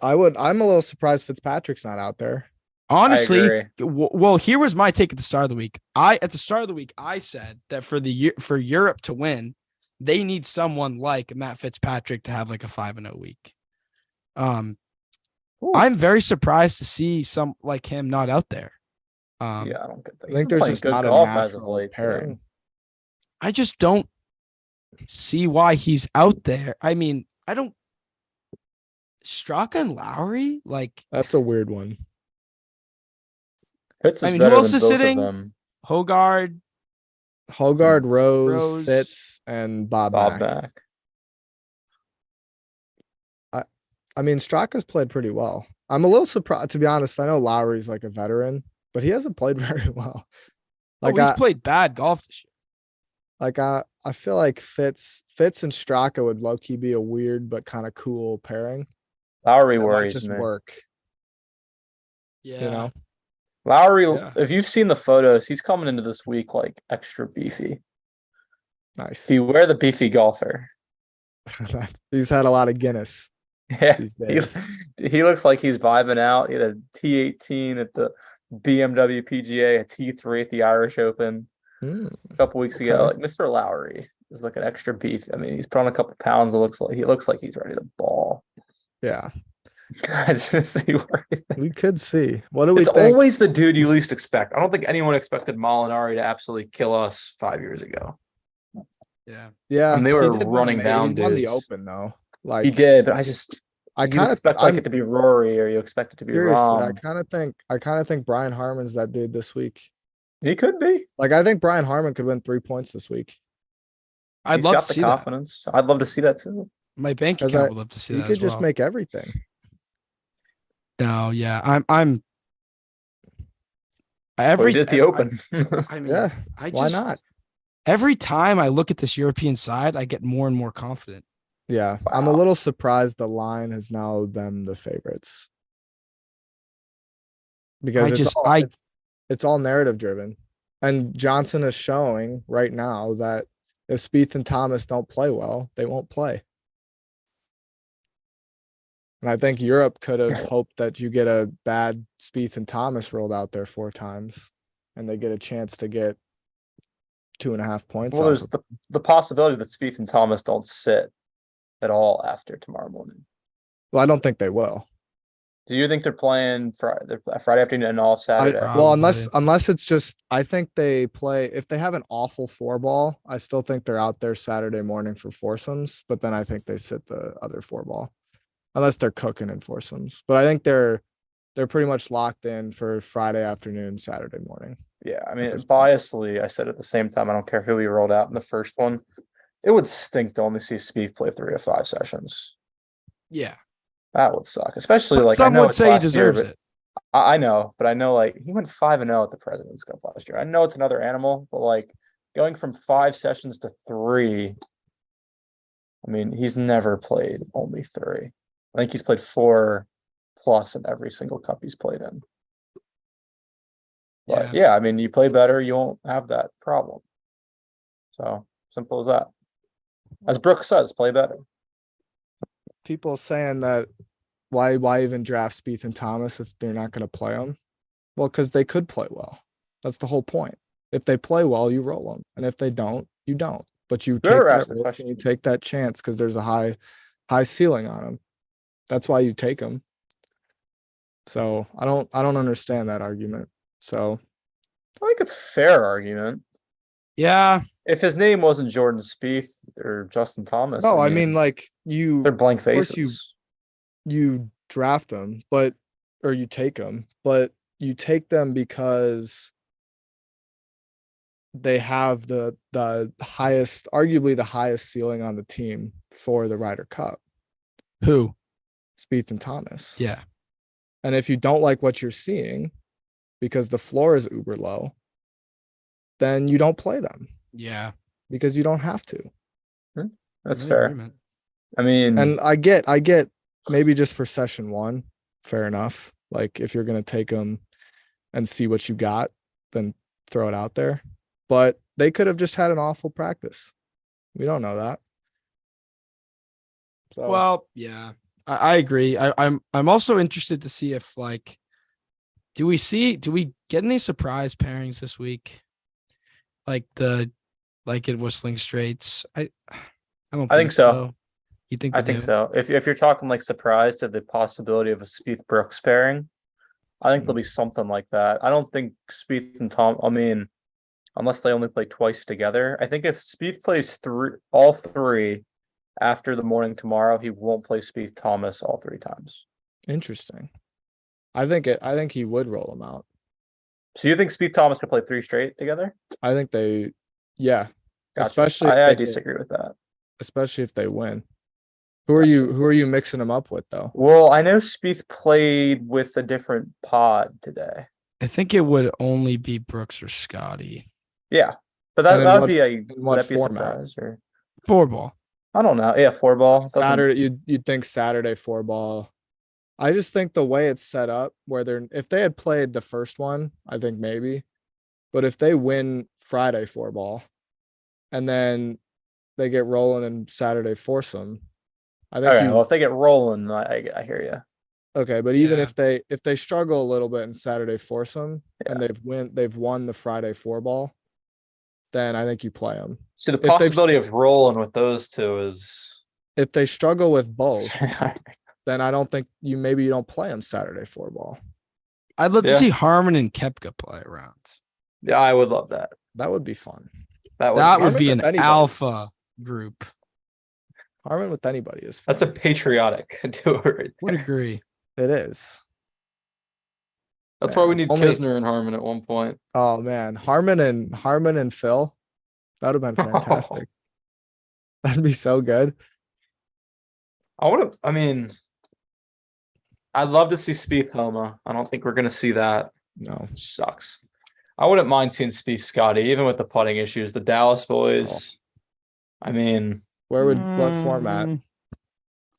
Speaker 3: I'm a little surprised Fitzpatrick's not out there.
Speaker 1: Honestly, well, here was my take at the start of the week. At the start of the week, I said that for Europe to win, they need someone like Matt Fitzpatrick to have like a 5-0 week. I'm very surprised to see some like him not out there.
Speaker 2: I don't get that.
Speaker 3: I think there's just not a natural pairing.
Speaker 1: I just don't see why he's out there. I mean, Straka and Lowry, like,
Speaker 3: that's a weird one.
Speaker 2: Who else is sitting?
Speaker 1: Hogard,
Speaker 3: Rose, Fitz, and Bob Mack. I mean, Straka's played pretty well. I'm a little surprised, to be honest. I know Lowry's like a veteran, but he hasn't played very well.
Speaker 1: Like, he's played bad golf this year.
Speaker 3: Like, I feel like Fitz and Straka would low-key be a weird but kind of cool pairing.
Speaker 2: Lowry
Speaker 3: That might
Speaker 2: worries
Speaker 3: just
Speaker 2: me.
Speaker 3: work.
Speaker 1: Yeah.
Speaker 3: You know,
Speaker 2: Lowry,
Speaker 1: Yeah.
Speaker 2: if you've seen the photos, he's coming into this week like extra beefy.
Speaker 3: nice.
Speaker 2: Beware the beefy golfer.
Speaker 3: He's had a lot of Guinness
Speaker 2: Yeah,
Speaker 3: these
Speaker 2: he,
Speaker 3: days.
Speaker 2: he looks like he's vibing out. He had a T18 at the BMW PGA, a T3 at the Irish Open
Speaker 3: Mm,
Speaker 2: a couple weeks ago.
Speaker 3: okay.
Speaker 2: Like Mr. Lowry is looking extra beef. I mean, he's put on a couple pounds. It looks like he's ready to ball.
Speaker 3: Yeah,
Speaker 2: I just see where
Speaker 3: we could see. What do we
Speaker 2: it's
Speaker 3: think?
Speaker 2: always the dude you least expect. I don't think anyone expected Molinari to absolutely kill us 5 years ago.
Speaker 1: Yeah.
Speaker 3: Yeah,
Speaker 2: I mean, they
Speaker 3: he
Speaker 2: were
Speaker 3: did
Speaker 2: running down
Speaker 3: He won the
Speaker 2: dudes.
Speaker 3: Open though.
Speaker 2: He
Speaker 3: Like
Speaker 2: did, but
Speaker 3: I
Speaker 2: you
Speaker 3: kind of
Speaker 2: expect like
Speaker 3: I'm
Speaker 2: it to be Rory or you expect it to be
Speaker 3: seriously,
Speaker 2: Rom.
Speaker 3: I kind of think Brian Harmon's that dude this week.
Speaker 2: He could be.
Speaker 3: Like I think Brian Harmon could win 3 points this week.
Speaker 1: I'd
Speaker 2: He's
Speaker 1: love
Speaker 2: got
Speaker 1: to
Speaker 2: the
Speaker 1: see that.
Speaker 2: confidence. I'd love to see that too.
Speaker 1: My bank
Speaker 3: Because
Speaker 1: account would love to see
Speaker 3: he
Speaker 1: that
Speaker 3: could
Speaker 1: as
Speaker 3: just
Speaker 1: well.
Speaker 3: make everything.
Speaker 1: No, yeah. I'm
Speaker 2: Well,
Speaker 1: every
Speaker 2: he did the Open.
Speaker 1: I mean,
Speaker 3: Yeah,
Speaker 1: I
Speaker 3: why
Speaker 1: just
Speaker 3: not?
Speaker 1: every time I look at this European side, I get more and more confident.
Speaker 3: Yeah, I'm a
Speaker 2: Wow.
Speaker 3: little surprised the line is now them the favorites because it's all narrative driven, and Johnson is showing right now that if Spieth and Thomas don't play well, they won't play. And I think Europe could have hoped that you get a bad Spieth and Thomas rolled out there 4 times, and they get a chance to get 2.5 points
Speaker 2: Well,
Speaker 3: off.
Speaker 2: there's the possibility that Spieth and Thomas don't sit at all after tomorrow morning.
Speaker 3: Well, I don't think they will.
Speaker 2: Do you think they're playing Friday afternoon and off Saturday?
Speaker 3: Well,
Speaker 1: Probably.
Speaker 3: unless it's just, I think they play. If they have an awful 4-ball, I still think they're out there Saturday morning for foursomes. But then I think they sit the other 4-ball, unless they're cooking in foursomes. But I think they're pretty much locked in for Friday afternoon, Saturday morning.
Speaker 2: Yeah, I mean,
Speaker 3: this point.
Speaker 2: biasly, I said at the same time, I don't care who we rolled out in the first one. It would stink to only see Spieth play 3 of 5 sessions.
Speaker 1: Yeah.
Speaker 2: That would suck, especially
Speaker 1: But
Speaker 2: like I
Speaker 1: some
Speaker 2: know
Speaker 1: would
Speaker 2: it's
Speaker 1: say he
Speaker 2: last year,
Speaker 1: deserves
Speaker 2: but
Speaker 1: it.
Speaker 2: I know, but I know like he went 5-0 at the President's Cup last year. I know it's another animal, but like going from 5 sessions to 3, I mean, he's never played only 3. I think he's played 4 plus in every single cup he's played in. But yeah, I mean, you play better, you won't have that problem. So simple as that. As Brooke says, play better.
Speaker 3: People saying that why even draft Spieth and Thomas if they're not going to play them? Well, because they could play well. That's the whole point. If they play well, you roll them, and if they don't, you don't. But you take
Speaker 2: Whoever
Speaker 3: that
Speaker 2: asked the
Speaker 3: risk and you
Speaker 2: question.
Speaker 3: take that chance because there's a high ceiling on them. That's why you take them. So I don't understand that argument. So
Speaker 2: I think it's a fair argument.
Speaker 1: Yeah.
Speaker 2: If his name wasn't Jordan Spieth or Justin Thomas,
Speaker 3: no, I mean like
Speaker 2: they're blank
Speaker 3: course
Speaker 2: faces.
Speaker 3: you draft them, or you take them, but you take them because they have the highest, arguably the highest ceiling on the team for the Ryder Cup.
Speaker 1: Who?
Speaker 3: Spieth and Thomas.
Speaker 1: Yeah.
Speaker 3: And if you don't like what you're seeing because the floor is uber low, then you don't play them
Speaker 1: Yeah.
Speaker 3: because you don't have to.
Speaker 2: That's
Speaker 1: I'm in
Speaker 2: fair.
Speaker 1: agreement.
Speaker 2: I mean,
Speaker 3: And I get maybe just for session 1, fair enough. Like if you're going to take them and see what you got, then throw it out there. But they could have just had an awful practice. We don't know that. So
Speaker 1: Well, yeah, I agree. I'm also interested to see if like, do we get any surprise pairings this week? Like at Whistling Straits. I don't
Speaker 2: I think so.
Speaker 1: You think
Speaker 2: I
Speaker 1: we
Speaker 2: think
Speaker 1: do?
Speaker 2: so. If you're talking like surprise to the possibility of a Spieth Brooks pairing, I think there'll be something like that. I don't think Spieth and Tom. I mean, unless they only play twice together. I think if Spieth plays all 3 after the morning tomorrow, he won't play Spieth Thomas all 3 times.
Speaker 3: Interesting. I think he would roll them out.
Speaker 2: So you think Spieth Thomas could play 3 straight together?
Speaker 3: I think yeah.
Speaker 2: Gotcha.
Speaker 3: Especially
Speaker 2: I disagree with that.
Speaker 3: Especially if they win. Who are you mixing them up with though?
Speaker 2: Well, I know Spieth played with a different pod today.
Speaker 1: I think it would only be Brooks or Scotty.
Speaker 2: Yeah, but that would be a surprise or
Speaker 1: 4-ball.
Speaker 2: I don't know. Yeah, 4-ball.
Speaker 3: Saturday, you'd think Saturday 4-ball. I just think the way it's set up, where if they had played the first one, I think maybe, but if they win Friday 4-ball, and then they get rolling in Saturday foursome, I think
Speaker 2: Okay, well, if they get rolling, I hear you.
Speaker 3: okay. But even
Speaker 1: Yeah.
Speaker 3: if they struggle a little bit in Saturday foursome and they've won the Friday 4-ball, then I think you play them.
Speaker 2: See, the
Speaker 3: If they've
Speaker 2: possibility of rolling with those two is
Speaker 3: if they struggle with both, then I don't think you don't play them Saturday 4-ball.
Speaker 1: I'd love to
Speaker 2: Yeah.
Speaker 1: see Harmon and Kepka play around.
Speaker 2: yeah, I would love that.
Speaker 3: That would be fun.
Speaker 2: That would
Speaker 1: That
Speaker 2: be,
Speaker 1: would be
Speaker 3: Harmon
Speaker 1: an
Speaker 3: with anybody.
Speaker 1: alpha group.
Speaker 3: Harmon with anybody is fun.
Speaker 2: that's a patriotic duo right
Speaker 1: Would
Speaker 2: there.
Speaker 1: agree.
Speaker 3: It is.
Speaker 2: That's
Speaker 3: Man,
Speaker 2: why we
Speaker 3: if
Speaker 2: need
Speaker 3: only-
Speaker 2: Kisner and Harmon at one point.
Speaker 3: Oh man, Harmon and Phil. That would have been fantastic. That'd be so good.
Speaker 2: I mean, I'd love to see Spieth Homa. I don't think we're gonna see that.
Speaker 3: No.
Speaker 2: Sucks. I wouldn't mind seeing Spieth Scotty, even with the putting issues. The Dallas boys. I mean,
Speaker 3: What format?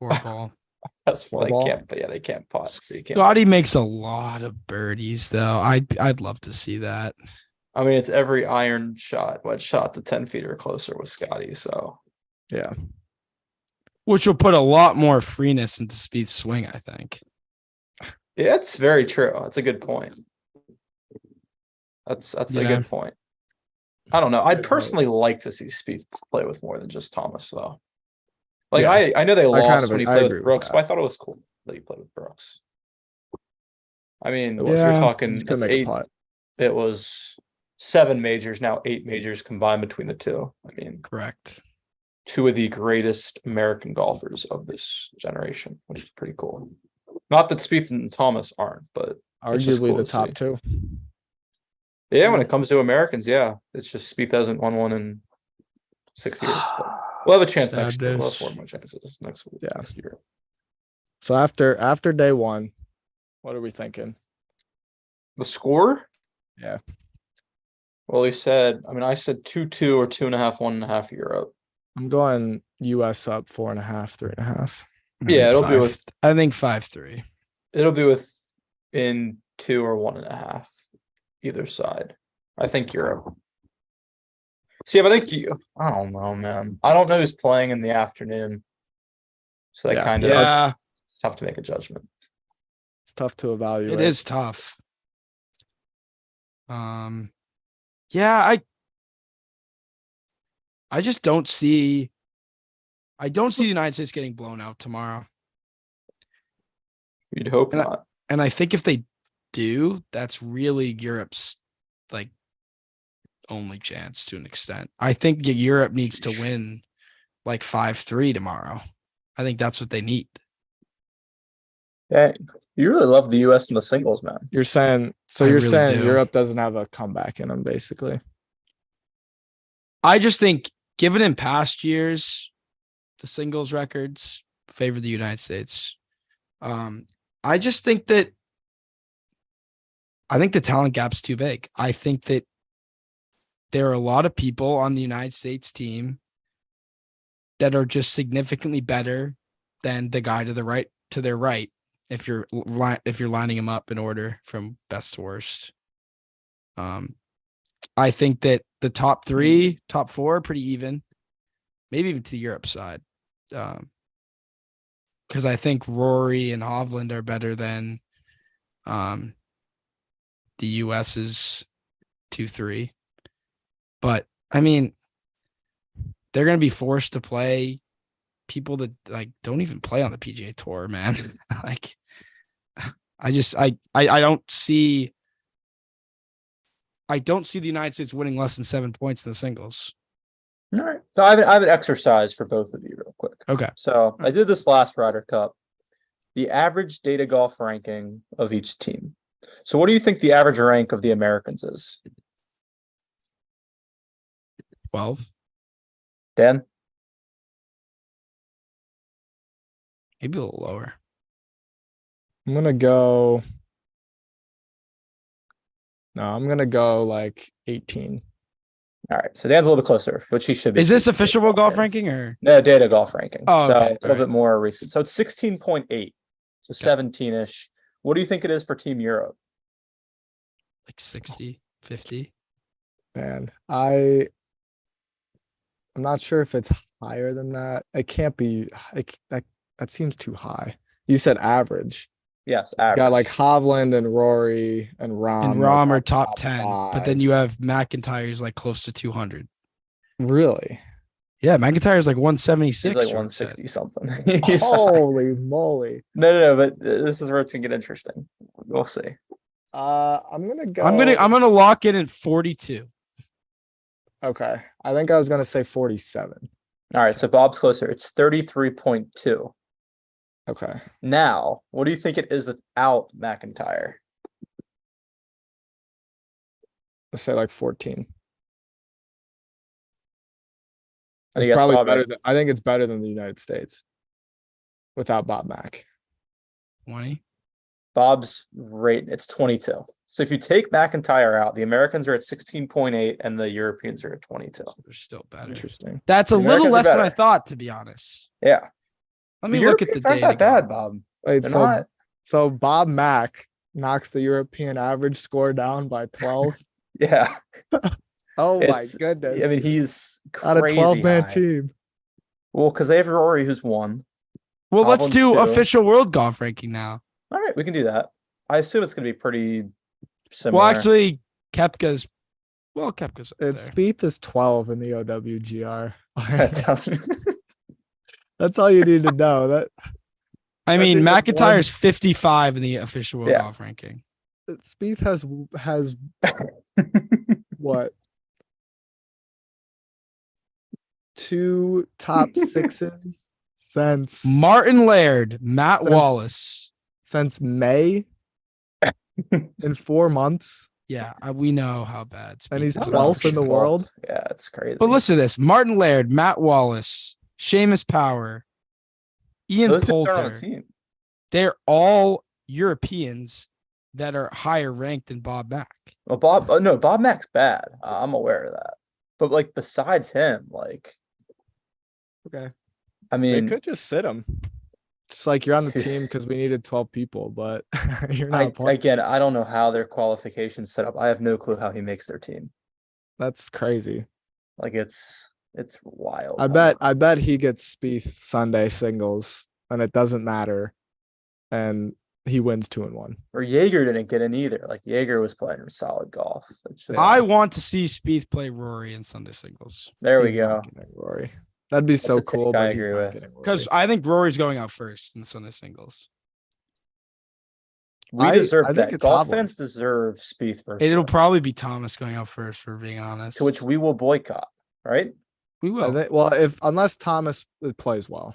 Speaker 1: 4-ball.
Speaker 2: that's
Speaker 3: Four
Speaker 2: they
Speaker 3: ball?
Speaker 2: can't. But yeah, they can't putt. So you can't.
Speaker 1: Scotty makes a lot of birdies though. I'd love to see that.
Speaker 2: I mean, it's every iron shot, wedge shot to 10 feet or closer with Scotty. So
Speaker 3: Yeah.
Speaker 1: Which will put a lot more freeness into Spieth's swing, I think.
Speaker 2: yeah, it's very true. That's a good point. That's a
Speaker 1: Yeah.
Speaker 2: good point. I don't know. I'd personally like to see Spieth play with more than just Thomas, though. Like
Speaker 3: Yeah.
Speaker 2: I know they
Speaker 3: kind
Speaker 2: lost
Speaker 3: of-
Speaker 2: when he
Speaker 3: I
Speaker 2: played
Speaker 3: agree
Speaker 2: with
Speaker 3: with
Speaker 2: Brooks,
Speaker 3: that.
Speaker 2: but I thought it was cool that he played with Brooks. I mean,
Speaker 3: It was.
Speaker 2: you're
Speaker 1: Yeah.
Speaker 2: talking
Speaker 3: You could
Speaker 2: it's
Speaker 3: make a
Speaker 2: 8.
Speaker 3: putt.
Speaker 2: It was 7 majors, now 8 majors combined between the two. I mean,
Speaker 1: Correct.
Speaker 2: 2 of the greatest American golfers of this generation, which is pretty cool. Not that Spieth and Thomas aren't, but it's just
Speaker 3: Arguably
Speaker 2: cool
Speaker 3: the
Speaker 2: to
Speaker 3: top
Speaker 2: see.
Speaker 3: 2.
Speaker 2: Yeah, when it comes to Americans, yeah, it's just Spieth hasn't won one in 6 years. But we'll have a chance next year. We'll have 4 more chances next week.
Speaker 3: Yeah.
Speaker 2: Next year.
Speaker 3: So after day 1, what are we thinking?
Speaker 2: The score?
Speaker 3: Yeah.
Speaker 2: Well, he said. I mean, I said 2-2 or 2.5, 1.5 Europe.
Speaker 3: I'm going US up 4.5, 3.5.
Speaker 2: Yeah, it'll be with.
Speaker 1: I think 5-3.
Speaker 2: It'll be within 2 or 1.5, either side. I think Europe. See, I think you. I don't know, man. I don't know who's playing in the afternoon, so that
Speaker 3: Yeah.
Speaker 2: kind of
Speaker 1: Yeah,
Speaker 2: it's tough to make a judgment.
Speaker 3: It's tough to evaluate.
Speaker 1: it is tough. Yeah, I just don't see. I don't see the United States getting blown out tomorrow.
Speaker 2: You'd hope
Speaker 1: And I-
Speaker 2: not.
Speaker 1: And I think if they do, that's really Europe's like only chance to an extent. I think Europe needs to win like 5-3 tomorrow. I think that's what they need.
Speaker 2: Yeah, you really love the U.S. in the singles, man.
Speaker 3: You're saying
Speaker 1: I
Speaker 3: you're
Speaker 1: really
Speaker 3: saying
Speaker 1: do.
Speaker 3: Europe doesn't have a comeback in them, basically.
Speaker 1: I just think, given in past years, the singles records favor the United States. I just think that the talent gap's too big. I think that there are a lot of people on the United States team that are just significantly better than the guy to their right. If you're lining them up in order from best to worst. I think that the top 3, top 4 are pretty even, maybe even to the Europe side. Because I think Rory and Hovland are better than the US's 2-3. But I mean, they're gonna be forced to play people that like don't even play on the PGA Tour, man. Like, I don't see the United States winning less than 7 points in the singles.
Speaker 2: All right. So I have an exercise for both of you real quick.
Speaker 1: Okay.
Speaker 2: So I did this last Ryder Cup. The average data golf ranking of each team. So what do you think the average rank of the Americans is?
Speaker 1: 12,
Speaker 2: Dan?
Speaker 1: maybe a little lower.
Speaker 3: I'm gonna go. No, I'm gonna go like 18.
Speaker 2: All right. So Dan's a little bit closer, which he should be.
Speaker 1: Is this
Speaker 2: speaking
Speaker 1: official
Speaker 2: data
Speaker 1: golf
Speaker 2: here.
Speaker 1: ranking or?
Speaker 2: No, data golf ranking.
Speaker 1: Oh,
Speaker 2: so
Speaker 1: okay.
Speaker 2: it's a little bit more recent. So it's 16.8. So 17-ish. What do you think it is for Team Europe?
Speaker 1: Like 60, 50.
Speaker 3: Man, I'm not sure if it's higher than that. It can't be. That seems too high. You said average.
Speaker 2: Yes,
Speaker 3: You got like
Speaker 2: average.
Speaker 3: Hovland and Rory and Rom.
Speaker 1: And
Speaker 3: like,
Speaker 1: Rom are
Speaker 3: all
Speaker 1: top 10, but then
Speaker 3: 5.
Speaker 1: you have McIntyre's like close to 200.
Speaker 3: Really?
Speaker 1: Yeah, McIntyre's like
Speaker 2: He's
Speaker 1: 176.
Speaker 2: like
Speaker 1: or upset.
Speaker 2: 160 something. He's high.
Speaker 3: Holy moly!
Speaker 2: No, but this is where it's gonna get interesting. We'll see.
Speaker 3: I'm gonna go.
Speaker 1: I'm gonna lock in at 42.
Speaker 3: Okay, I think I was gonna say 47.
Speaker 2: All right, so Bob's closer. It's 33.2.
Speaker 3: Okay,
Speaker 2: Now, what do you think it is without McIntyre?
Speaker 3: let's say like 14.
Speaker 2: I
Speaker 3: It's
Speaker 2: guess
Speaker 3: probably
Speaker 2: Bob,
Speaker 3: better. I think it's better than the United States without Bob Mack.
Speaker 1: 20.
Speaker 2: Bob's rate, it's 22. So if you take McIntyre out, the Americans are at 16.8 and the Europeans are at 22.
Speaker 1: They're still better.
Speaker 3: Interesting.
Speaker 1: That's a
Speaker 2: The
Speaker 1: little
Speaker 2: Americans are
Speaker 1: less than I
Speaker 2: better.
Speaker 1: thought, to be honest.
Speaker 2: Yeah.
Speaker 1: Let me look at the
Speaker 2: Europeans aren't
Speaker 1: data.
Speaker 2: that bad,
Speaker 1: again.
Speaker 2: Bob.
Speaker 3: Wait,
Speaker 2: They're
Speaker 3: so
Speaker 2: not.
Speaker 3: so Bob Mack knocks the European average score down by 12.
Speaker 2: Yeah.
Speaker 3: Oh my
Speaker 2: It's-
Speaker 3: goodness!
Speaker 2: I mean, he's
Speaker 3: on a
Speaker 2: crazy
Speaker 3: 12-man
Speaker 2: high.
Speaker 3: team.
Speaker 2: Well, because they have Rory who's won.
Speaker 1: Well, let's
Speaker 2: Hovland's
Speaker 1: do
Speaker 2: 2.
Speaker 1: official world golf ranking now.
Speaker 2: All right, we can do that. I assume it's going to be pretty similar.
Speaker 1: Well, actually, Kepka's up
Speaker 3: It's
Speaker 1: there.
Speaker 3: Spieth is 12 in the OWGR.
Speaker 2: That's how-
Speaker 3: That's all you need to know. That
Speaker 1: I
Speaker 3: I
Speaker 1: mean,
Speaker 3: think that's
Speaker 1: McIntyre's 55 in the official world
Speaker 2: Yeah.
Speaker 1: golf ranking.
Speaker 3: Spieth has what? 2 top 6s since
Speaker 1: Martin Laird, Matt
Speaker 3: Since-
Speaker 1: Wallace.
Speaker 3: since May in 4 months,
Speaker 1: Yeah, we know how bad.
Speaker 3: and
Speaker 1: Spieth
Speaker 3: he's
Speaker 1: is.
Speaker 3: 12th in the world.
Speaker 2: Yeah, it's crazy.
Speaker 1: But listen to this: Martin Laird, Matt Wallace, Seamus Power, Ian
Speaker 2: those dudes aren't on
Speaker 1: Poulter.
Speaker 2: the team.
Speaker 1: They're all Europeans that are higher ranked than Bob Mack.
Speaker 2: Well, Bob Mack's bad. I'm aware of that. But like besides him, like
Speaker 3: Okay,
Speaker 2: I
Speaker 3: they
Speaker 2: mean,
Speaker 3: could just sit him. It's like you're on the
Speaker 2: Dude.
Speaker 3: team because we needed 12 people, but you're not playing.
Speaker 2: again, I don't know how their qualifications set up. I have no clue how he makes their team.
Speaker 3: That's crazy.
Speaker 2: Like it's wild.
Speaker 3: I bet he gets Spieth Sunday singles, and it doesn't matter, and he wins 2-1.
Speaker 2: Or Jaeger didn't get in either. Like Jaeger was playing solid golf. It's just,
Speaker 1: I want to see Spieth play Rory in Sunday singles
Speaker 2: there we
Speaker 3: He's
Speaker 2: go.
Speaker 3: not getting Rory. That'd be so
Speaker 2: a take
Speaker 3: cool,
Speaker 2: I
Speaker 3: but he's
Speaker 2: agree
Speaker 3: not
Speaker 2: with.
Speaker 3: getting Rory.
Speaker 1: because I think Rory's going out first in the Sunday singles.
Speaker 2: We
Speaker 3: I
Speaker 2: deserve
Speaker 3: think
Speaker 2: that.
Speaker 3: it's
Speaker 2: Golf
Speaker 3: Hovland.
Speaker 2: fans deserve Spieth first.
Speaker 1: It'll
Speaker 2: round,
Speaker 1: probably be Thomas going out first, for being honest.
Speaker 2: to which we will boycott, right?
Speaker 1: we
Speaker 3: I
Speaker 1: will.
Speaker 3: think, well, unless Thomas plays well,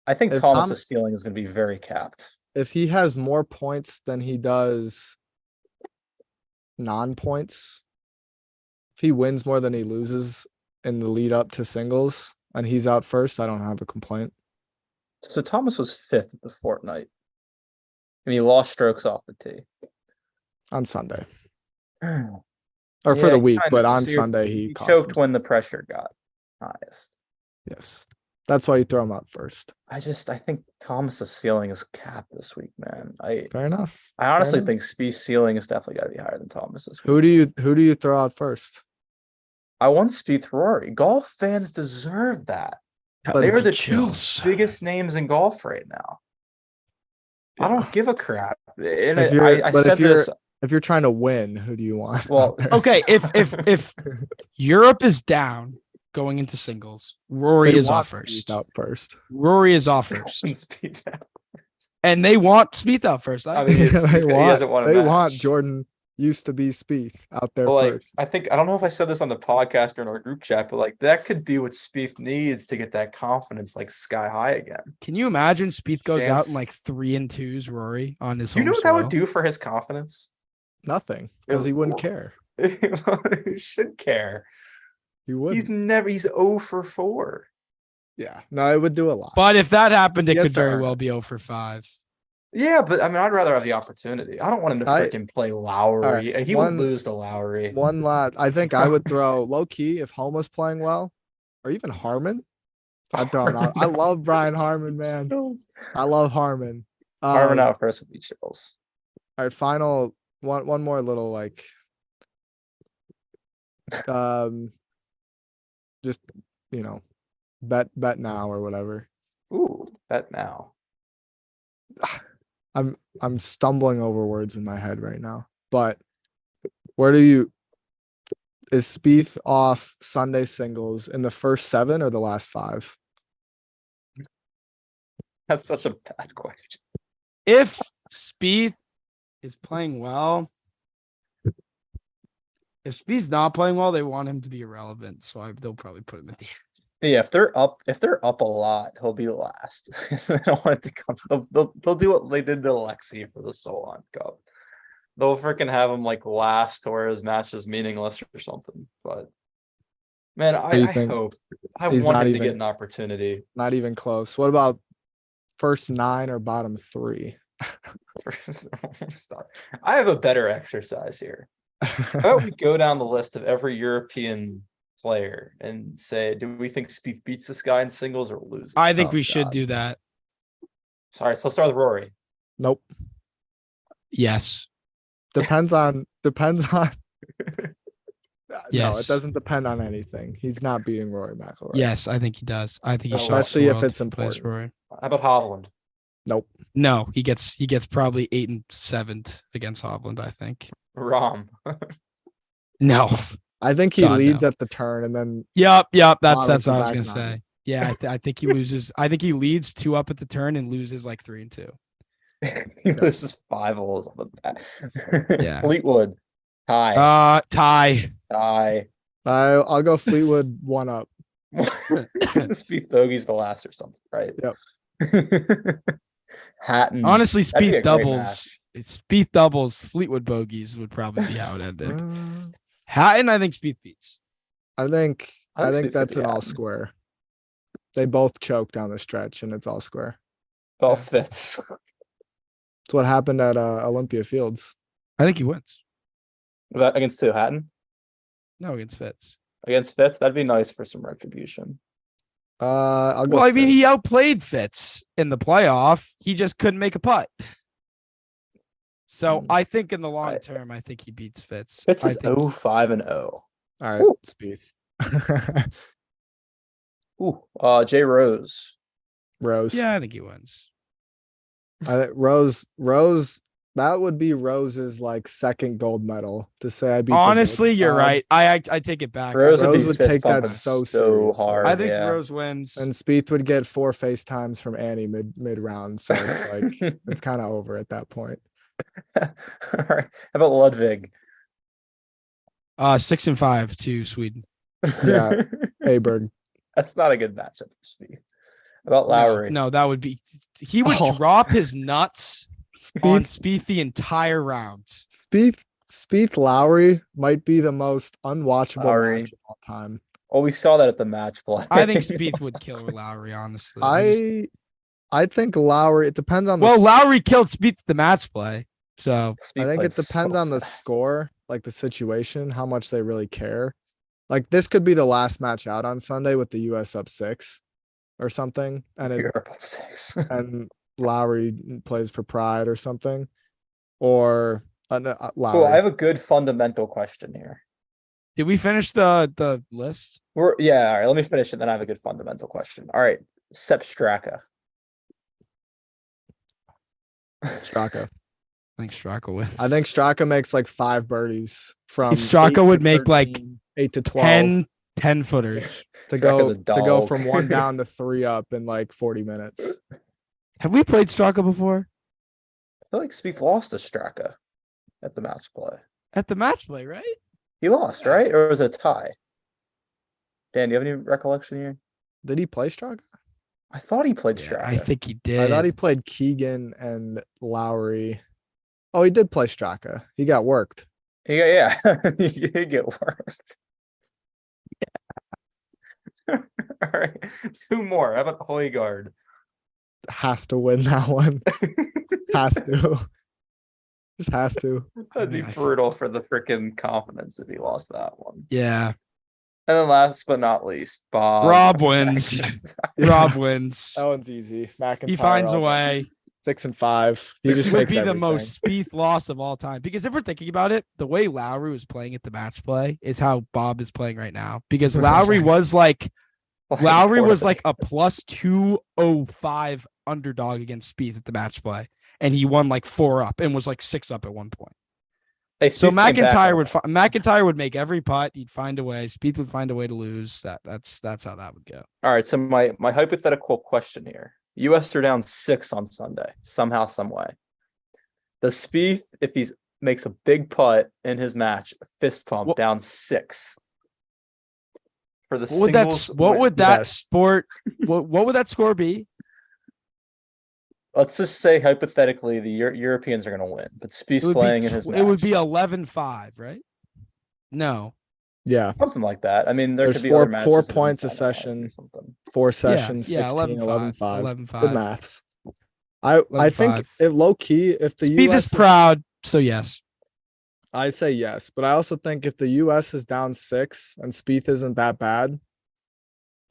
Speaker 2: I think
Speaker 3: If
Speaker 2: Thomas's ceiling is going to be very capped.
Speaker 3: if he has more points than he does non-points, if he wins more than he loses in the lead up to singles and he's out first, I don't have a complaint.
Speaker 2: So Thomas was 5th at the fortnight. And he lost strokes off the tee.
Speaker 3: On Sunday
Speaker 2: Or
Speaker 3: or for the week, but on Sunday
Speaker 2: he
Speaker 3: he cost
Speaker 2: choked
Speaker 3: himself.
Speaker 2: when the pressure got highest.
Speaker 3: Yes, that's why you throw him out first.
Speaker 2: I think Thomas's ceiling is capped this week, man.
Speaker 3: Fair enough.
Speaker 2: I honestly
Speaker 3: enough.
Speaker 2: think Spieth's ceiling is definitely got to be higher than Thomas's.
Speaker 3: Who do you throw out first?
Speaker 2: I want Spieth Rory. Golf fans deserve that.
Speaker 1: That
Speaker 2: They
Speaker 1: would
Speaker 2: are
Speaker 1: be
Speaker 2: the
Speaker 1: chills.
Speaker 2: two biggest names in golf right now. I don't give a crap. And
Speaker 3: If you're-
Speaker 2: I
Speaker 3: but
Speaker 2: said
Speaker 3: if you're-
Speaker 2: this.
Speaker 3: If you're trying to win, who do you want?
Speaker 2: Well,
Speaker 1: Okay, if Europe is down going into singles, Rory
Speaker 3: They
Speaker 1: is
Speaker 3: want
Speaker 1: off first.
Speaker 3: Spieth out first.
Speaker 1: Rory is off first,
Speaker 2: Spieth.
Speaker 1: and they want Spieth out first.
Speaker 2: I mean, he hasn't won a
Speaker 3: they
Speaker 2: match.
Speaker 3: want Jordan used to be Spieth out there
Speaker 2: But like,
Speaker 3: first.
Speaker 2: I don't know if I said this on the podcast or in our group chat, but like that could be what Spieth needs to get that confidence like sky high again.
Speaker 1: Can you imagine Spieth goes out
Speaker 2: Chance.
Speaker 1: in like 3-2s, Rory on his
Speaker 2: Do you know
Speaker 1: home
Speaker 2: what that would
Speaker 1: soil?
Speaker 2: do for his confidence?
Speaker 3: Nothing, because he wouldn't care.
Speaker 2: He should care.
Speaker 3: He would.
Speaker 2: He's 0 for 4.
Speaker 3: Yeah, no, it would do a lot.
Speaker 1: But if that happened, it
Speaker 3: He has
Speaker 1: could
Speaker 3: to
Speaker 1: very
Speaker 3: earn
Speaker 1: well
Speaker 3: it.
Speaker 1: be 0 for 5.
Speaker 2: Yeah, but I mean, I'd rather have the opportunity. I don't want him to
Speaker 3: I-
Speaker 2: freaking play Lowry,
Speaker 3: Alright,
Speaker 2: and he
Speaker 3: one-
Speaker 2: would lose to Lowry.
Speaker 3: One lot, I think I would throw low key if Home was playing well, or even Harmon. I'd throw him out. I love Brian Harmon, man. I love Harmon.
Speaker 2: Harmon out first would be chills.
Speaker 3: All right, final one more little like just bet now or whatever.
Speaker 2: Ooh, bet now.
Speaker 3: I'm stumbling over words in my head right now. But is Spieth off Sunday singles in the first 7 or the last 5?
Speaker 2: That's such a bad question.
Speaker 1: If Spieth is playing well, if Spieth's not playing well, they want him to be irrelevant. So they'll probably put him at the end.
Speaker 2: Yeah, if they're up a lot, he'll be last. I don't want it to come. They'll do what they did to Alexi for the Solon Cup. They'll freaking have him like last, or his match is meaningless or something. But man, I hope I want him to get an opportunity.
Speaker 3: Not even close. What about first 9 or bottom 3?
Speaker 2: I have a better exercise here. How about we go down the list of every European player and say, do we think Spieth beats this guy in singles or loses?
Speaker 1: I think we should do that.
Speaker 2: Sorry, so let's start with Rory.
Speaker 3: Nope.
Speaker 1: Yes.
Speaker 3: Depends on.
Speaker 1: Yes.
Speaker 3: No, it doesn't depend on anything. He's not beating Rory McIlroy.
Speaker 1: Yes, I think he does. I think he should.
Speaker 3: Especially if it's important.
Speaker 1: Rory.
Speaker 2: How about Hovland?
Speaker 3: Nope.
Speaker 1: No, he gets probably 8 and 7th against Hovland, I think.
Speaker 2: Rahm.
Speaker 1: No.
Speaker 3: I think he leads at the turn and then.
Speaker 1: Yep. That's what I was
Speaker 3: back
Speaker 1: gonna say. Yeah, I think he loses. I think he leads 2 up at the turn and loses like 3 and 2.
Speaker 2: He loses 5 holes on the back.
Speaker 1: Yeah.
Speaker 2: Fleetwood. Tie.
Speaker 3: I'll go Fleetwood 1 up.
Speaker 2: Spieth bogey's the last or something, right?
Speaker 3: Yep.
Speaker 2: Hatton.
Speaker 1: Honestly, Spieth doubles, Fleetwood bogeys would probably be how it ended. Hatton, I think Spieth beats.
Speaker 3: I think that's an all square. They both choke down the stretch, and it's all square.
Speaker 2: All fits.
Speaker 3: It's what happened at Olympia Fields.
Speaker 1: I think he wins.
Speaker 2: Against who? Hatton?
Speaker 1: No, against Fitz.
Speaker 2: Against Fitz? That'd be nice for some retribution.
Speaker 3: I'll go.
Speaker 1: Well, I mean, he outplayed Fitz in the playoff. He just couldn't make a putt. So I think in the long term, I think he beats Fitz.
Speaker 2: Fitz is 0-5-0.
Speaker 3: All right,
Speaker 2: Ooh.
Speaker 3: Spieth.
Speaker 2: Jay Rose.
Speaker 1: Yeah, I think he wins.
Speaker 3: Rose. That would be Rose's like second gold medal to say I beat.
Speaker 1: Honestly, you're right. I take it back.
Speaker 3: Rose would take that so
Speaker 2: hard.
Speaker 1: I think Rose wins,
Speaker 3: and Spieth would get 4 FaceTimes from Annie mid round. So it's like it's kind of over at that point.
Speaker 2: All right. How about Ludwig?
Speaker 1: 6 and 5 to Sweden.
Speaker 3: Yeah, Aberg.
Speaker 2: That's not a good matchup for Spieth. How about Lowry?
Speaker 1: No, that would be. He would drop his nuts on Spieth the entire round.
Speaker 3: Spieth Lowry might be the most unwatchable match of all time.
Speaker 2: Well, we saw that at the match play.
Speaker 1: I think Spieth would kill Lowry, honestly.
Speaker 3: I think Lowry. It depends on.
Speaker 1: Lowry killed Spieth the match play, so
Speaker 3: I think it depends on the score, like the situation, how much they really care. Like this could be the last match out on Sunday with the US up 6 or something, and
Speaker 2: Europe up 6,
Speaker 3: and Lowry plays for pride or something, or Lowry.
Speaker 2: Cool, I have a good fundamental question here.
Speaker 1: Did we finish the list?
Speaker 2: All right. Let me finish it. Then I have a good fundamental question. All right, Sepp Straka.
Speaker 3: Straka.
Speaker 1: I think Straka wins.
Speaker 3: I think Straka makes like 5 birdies from.
Speaker 1: Straka would make 13, like
Speaker 3: 8 to 12,
Speaker 1: 10 footers
Speaker 3: to go from 1 down to 3 up in like 40 minutes.
Speaker 1: Have we played Straka before?
Speaker 2: I feel like Spieth lost to Straka at the match play.
Speaker 1: At the match play, right?
Speaker 2: He lost, right? Or was it a tie? Dan, do you have any recollection here?
Speaker 3: Did he play Straka?
Speaker 2: I thought he played Straka.
Speaker 1: I think he did.
Speaker 3: I thought he played Keegan and Lowry. Oh, he did play Straka. He got worked.
Speaker 2: Yeah. He did get worked. Yeah. All right. 2 more. How about Højgaard?
Speaker 3: Has to win that one. Has to. Just has to.
Speaker 2: That'd be brutal for the freaking confidence if he lost that one.
Speaker 1: Yeah.
Speaker 2: And then last but not least, Bob.
Speaker 1: Rob wins. Rob wins.
Speaker 3: That one's easy. McIntyre.
Speaker 1: He finds a
Speaker 3: all day.
Speaker 1: way.
Speaker 3: 6-5. He
Speaker 1: This
Speaker 3: just
Speaker 1: would
Speaker 3: makes
Speaker 1: be the
Speaker 3: everything.
Speaker 1: most Spieth loss of all time. Because if we're thinking about it, the way Lowry was playing at the match play is how Bob is playing right now. Because Lowry was like a plus 205 underdog against Spieth at the match play, and he won like 4 up and was like 6 up at one point.
Speaker 2: Hey,
Speaker 1: So
Speaker 2: Spieth came back on
Speaker 1: McIntyre would make every putt. He'd find a way. Spieth would find a way to lose. That's how that would go.
Speaker 2: All right, so my hypothetical question here: U.S. are down 6 on Sunday somehow, some way. Does Spieth, if he makes a big putt in his match, fist pump down 6 for the singles?
Speaker 1: What would that
Speaker 3: Yes.
Speaker 1: sport? What would that score be?
Speaker 2: Let's just say hypothetically the Europeans are going to win, but Spieth's playing in his match.
Speaker 1: It would be 11-5, right? No.
Speaker 3: Yeah.
Speaker 2: Something like that. I mean,
Speaker 3: There's
Speaker 2: could be other
Speaker 3: four
Speaker 2: matches that
Speaker 3: points a
Speaker 2: are 5-5 or
Speaker 3: session.
Speaker 2: something.
Speaker 3: 4 sessions,
Speaker 1: Yeah,
Speaker 3: 16, 11-5.
Speaker 1: 11-5.
Speaker 3: Good maths. I think
Speaker 1: 11-5.
Speaker 3: it low key, if the
Speaker 1: Spieth
Speaker 3: US
Speaker 1: is proud, so yes.
Speaker 3: I say yes, but I also think if the US is down 6 and Spieth isn't that bad,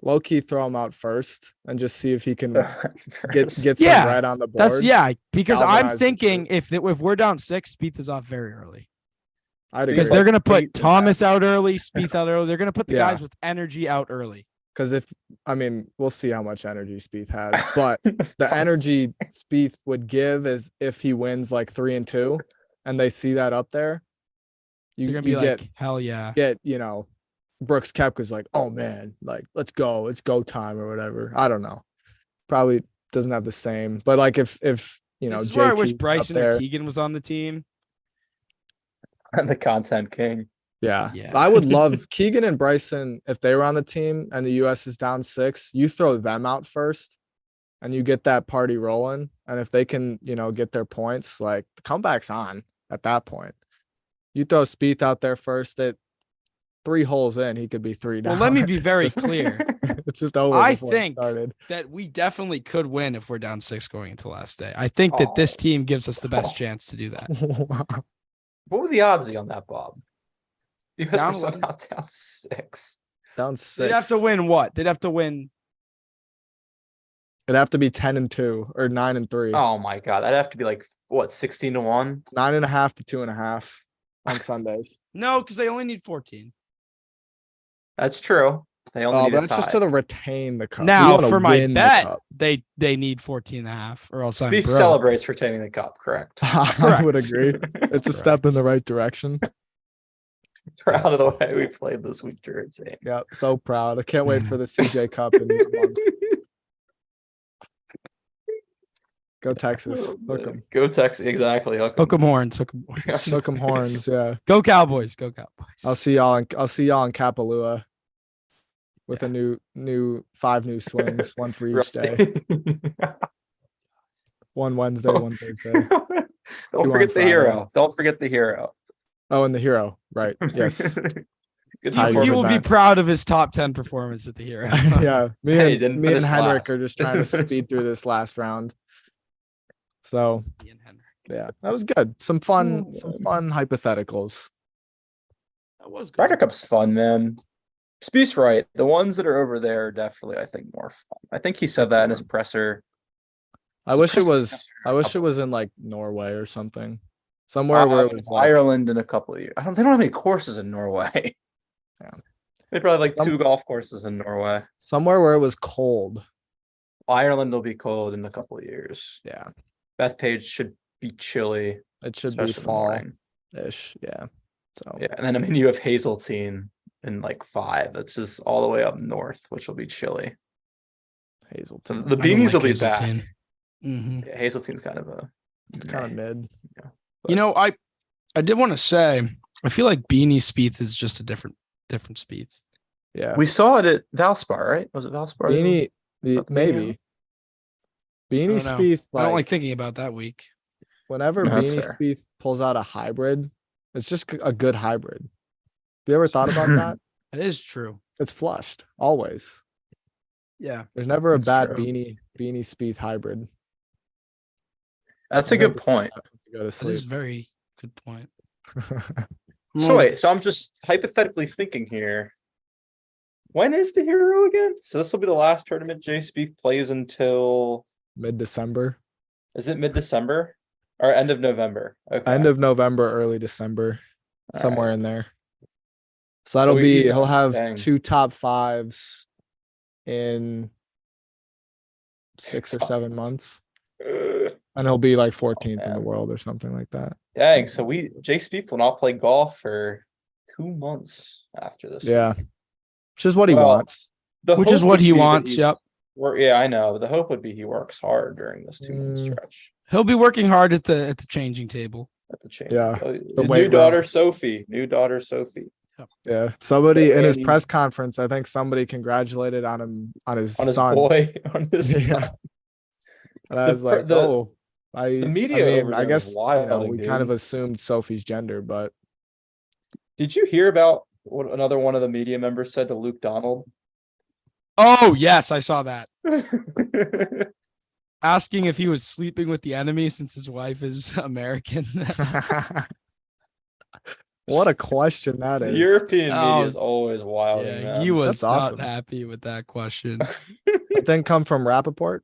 Speaker 3: low key throw him out first and just see if he can get some
Speaker 1: Yeah,
Speaker 3: right on the board.
Speaker 1: Because
Speaker 3: Galvanize
Speaker 1: I'm
Speaker 3: the
Speaker 1: thinking
Speaker 3: troops.
Speaker 1: if we're down 6, Spieth is off very early.
Speaker 3: I'd
Speaker 1: Because
Speaker 3: agree.
Speaker 1: they're gonna put
Speaker 2: 8
Speaker 1: Thomas out early, Spieth out early. They're gonna put the
Speaker 3: Yeah.
Speaker 1: guys with energy out early.
Speaker 3: Because we'll see how much energy Spieth has, but the energy Spieth would give is if he wins like 3 and 2, and they see that up there,
Speaker 1: You're
Speaker 3: you
Speaker 1: gonna be
Speaker 3: get
Speaker 1: like, hell yeah.
Speaker 3: Brooks Koepka's like, oh man, like let's go time or whatever. I don't know, probably doesn't have the same, but like if
Speaker 1: This is where I wish
Speaker 3: JT 's up
Speaker 1: Bryson or
Speaker 3: there,
Speaker 1: Keegan was on the team.
Speaker 2: And the content king.
Speaker 3: yeah,
Speaker 1: Yeah.
Speaker 3: I would love Keegan and Bryson if they were on the team and the US is down 6. You throw them out first, and you get that party rolling. And if they can, get their points, like the comeback's on at that point. You throw Spieth out there first. At 3 holes in, he could be 3 down.
Speaker 1: Well, let me be very
Speaker 3: It's just-
Speaker 1: clear
Speaker 3: It's just over.
Speaker 1: I
Speaker 3: before it
Speaker 1: think
Speaker 3: started.
Speaker 1: that we definitely could win if we're down 6 going into last day. I think that this team gives us the best chance to do that.
Speaker 2: What would the odds be on that, Bob? You guys
Speaker 1: Down
Speaker 2: were somehow down 6.
Speaker 3: Down 6.
Speaker 1: They'd have to win what? They'd have to win.
Speaker 3: It'd have to be 10 and 2 or 9 and 3.
Speaker 2: Oh my god, that'd have to be like what, 16-1?
Speaker 3: 9.5 to 2.5 on Sundays.
Speaker 1: No, because they only need 14.
Speaker 2: That's true. They only need a
Speaker 3: that's just
Speaker 2: tie.
Speaker 3: to retain the cup. We
Speaker 1: Now,
Speaker 3: wanna
Speaker 1: for my
Speaker 3: win the
Speaker 1: bet,
Speaker 3: cup.
Speaker 1: they need 14.5 or else I'm
Speaker 2: Spieth
Speaker 1: broke.
Speaker 2: celebrates retaining the cup, correct?
Speaker 3: I would
Speaker 1: Correct.
Speaker 3: agree. It's a step in the right direction.
Speaker 2: Proud of the way we played this week, Jersey.
Speaker 3: Yeah, so proud. I can't wait for the CJ Cup in a month. Go Texas. Hook 'em.
Speaker 2: Go Texas, exactly.
Speaker 1: Hook 'em horns. Hook 'em horns.
Speaker 3: Hook 'em horns. Yeah.
Speaker 1: Go Cowboys. Go Cowboys.
Speaker 3: I'll see y'all in Kapalua with a new 5 new swings, one for each day. One Wednesday, one Thursday.
Speaker 2: Don't
Speaker 3: Two
Speaker 2: forget
Speaker 3: on
Speaker 2: the hero. Don't forget the hero.
Speaker 3: Oh, and the hero. Right. Yes.
Speaker 2: Good
Speaker 3: Tiger.
Speaker 1: He
Speaker 2: performance.
Speaker 1: will be
Speaker 3: event.
Speaker 1: proud of his top 10 performance at the Hero.
Speaker 3: Yeah. Me
Speaker 2: Hey,
Speaker 3: and,
Speaker 2: didn't
Speaker 3: me and
Speaker 2: finish
Speaker 3: Henrik
Speaker 2: last.
Speaker 3: are just trying to speed through this last round. So
Speaker 1: Ian Henry.
Speaker 3: yeah, that was good. Some fun hypotheticals.
Speaker 1: That was good.
Speaker 2: Ryder Cup's fun, man. Spieth's right. The ones that are over there are definitely, I think, more fun. I think he said that in his presser.
Speaker 3: I wish it was
Speaker 2: Couple-
Speaker 3: in like Norway or something. Somewhere where it was like
Speaker 2: Ireland in a couple of years. They don't have any courses in Norway.
Speaker 3: Yeah.
Speaker 2: They probably have like
Speaker 3: Some-
Speaker 2: 2 golf courses in Norway.
Speaker 3: somewhere where it was cold.
Speaker 2: Ireland will be cold in a couple of years.
Speaker 3: Yeah.
Speaker 2: Bethpage should be chilly,
Speaker 3: It should be
Speaker 2: especially in the morning.
Speaker 3: fall-ish. Yeah. So
Speaker 2: Yeah, and then I mean you have Hazeltine in like 5. That's just all the way up north, which will be chilly. So
Speaker 3: Hazelton.
Speaker 2: the beanies will be back.
Speaker 1: Mm-hmm.
Speaker 2: Yeah, Hazeltine's kind of a
Speaker 3: It's kind of mid.
Speaker 1: You know, I did want to say, I feel like Beanie Spieth is just a different Spieth.
Speaker 3: Yeah.
Speaker 2: We saw it at Valspar, right? Was it Valspar?
Speaker 3: Beanie
Speaker 2: Up
Speaker 3: maybe.
Speaker 1: I
Speaker 3: Beanie
Speaker 1: don't know.
Speaker 3: Spieth
Speaker 1: I don't like thinking about that week.
Speaker 3: whenever
Speaker 2: No, that's
Speaker 3: Beanie
Speaker 2: fair.
Speaker 3: Spieth pulls out a hybrid, it's just a good hybrid. Have you ever thought about that?
Speaker 1: It is true.
Speaker 3: It's flushed always.
Speaker 1: Yeah.
Speaker 3: There's never a
Speaker 2: That's
Speaker 3: bad
Speaker 2: true.
Speaker 3: Beanie Spieth hybrid.
Speaker 2: That's a good point.
Speaker 3: Go to
Speaker 1: That
Speaker 3: sleep.
Speaker 1: is a very good point.
Speaker 2: So wait, so I'm just hypothetically thinking here. When is the Hero again? So this will be the last tournament Jay Spieth plays until,
Speaker 3: Mid-December.
Speaker 2: is it mid-December or end of November? Okay.
Speaker 3: End of November, early December,
Speaker 2: All
Speaker 3: somewhere
Speaker 2: right.
Speaker 3: in there. So that'll
Speaker 2: So
Speaker 3: be,
Speaker 2: he's
Speaker 3: he'll
Speaker 2: done.
Speaker 3: have
Speaker 2: Dang.
Speaker 3: 2 top 5s in 6 or 7 months. And he'll be like 14th in the
Speaker 2: man.
Speaker 3: world or something like that.
Speaker 2: Dang, so Jay Spieth will not play golf for 2 months after this.
Speaker 3: Yeah.
Speaker 2: week.
Speaker 3: Which is what he
Speaker 2: Well,
Speaker 3: wants.
Speaker 1: Which is
Speaker 2: hope
Speaker 1: what
Speaker 2: would
Speaker 1: he
Speaker 2: be that
Speaker 1: wants.
Speaker 2: he's-
Speaker 1: Yep.
Speaker 2: Yeah, I know. The hope would be he works hard during this 2 month stretch
Speaker 1: He'll be working hard at the changing table.
Speaker 2: at the change.
Speaker 3: Yeah,
Speaker 2: Oh,
Speaker 3: the
Speaker 2: his
Speaker 3: weight
Speaker 2: new daughter
Speaker 3: room.
Speaker 2: Sophie. New daughter Sophie.
Speaker 3: Yeah. Somebody in his
Speaker 2: And-
Speaker 3: press conference, I think somebody congratulated on him on his
Speaker 2: On his
Speaker 3: son.
Speaker 2: boy. On his
Speaker 3: Yeah.
Speaker 2: son.
Speaker 3: And I
Speaker 2: The
Speaker 3: was
Speaker 2: pr-
Speaker 3: like,
Speaker 2: the-
Speaker 3: oh, I
Speaker 2: media
Speaker 3: mean,
Speaker 2: over
Speaker 3: I
Speaker 2: there is
Speaker 3: guess
Speaker 2: wild,
Speaker 3: we
Speaker 2: dude.
Speaker 3: kind of assumed Sophie's gender, but
Speaker 2: Did you hear about what another one of the media members said to Luke Donald?
Speaker 1: Oh yes, I saw that. Asking if he was sleeping with the enemy since his wife is American.
Speaker 3: what a question that
Speaker 2: The
Speaker 3: is.
Speaker 2: European
Speaker 1: Oh,
Speaker 2: media is always wild.
Speaker 1: Yeah, he was
Speaker 3: That's
Speaker 1: not
Speaker 3: awesome.
Speaker 1: happy with that question.
Speaker 3: It didn't come from Rappaport.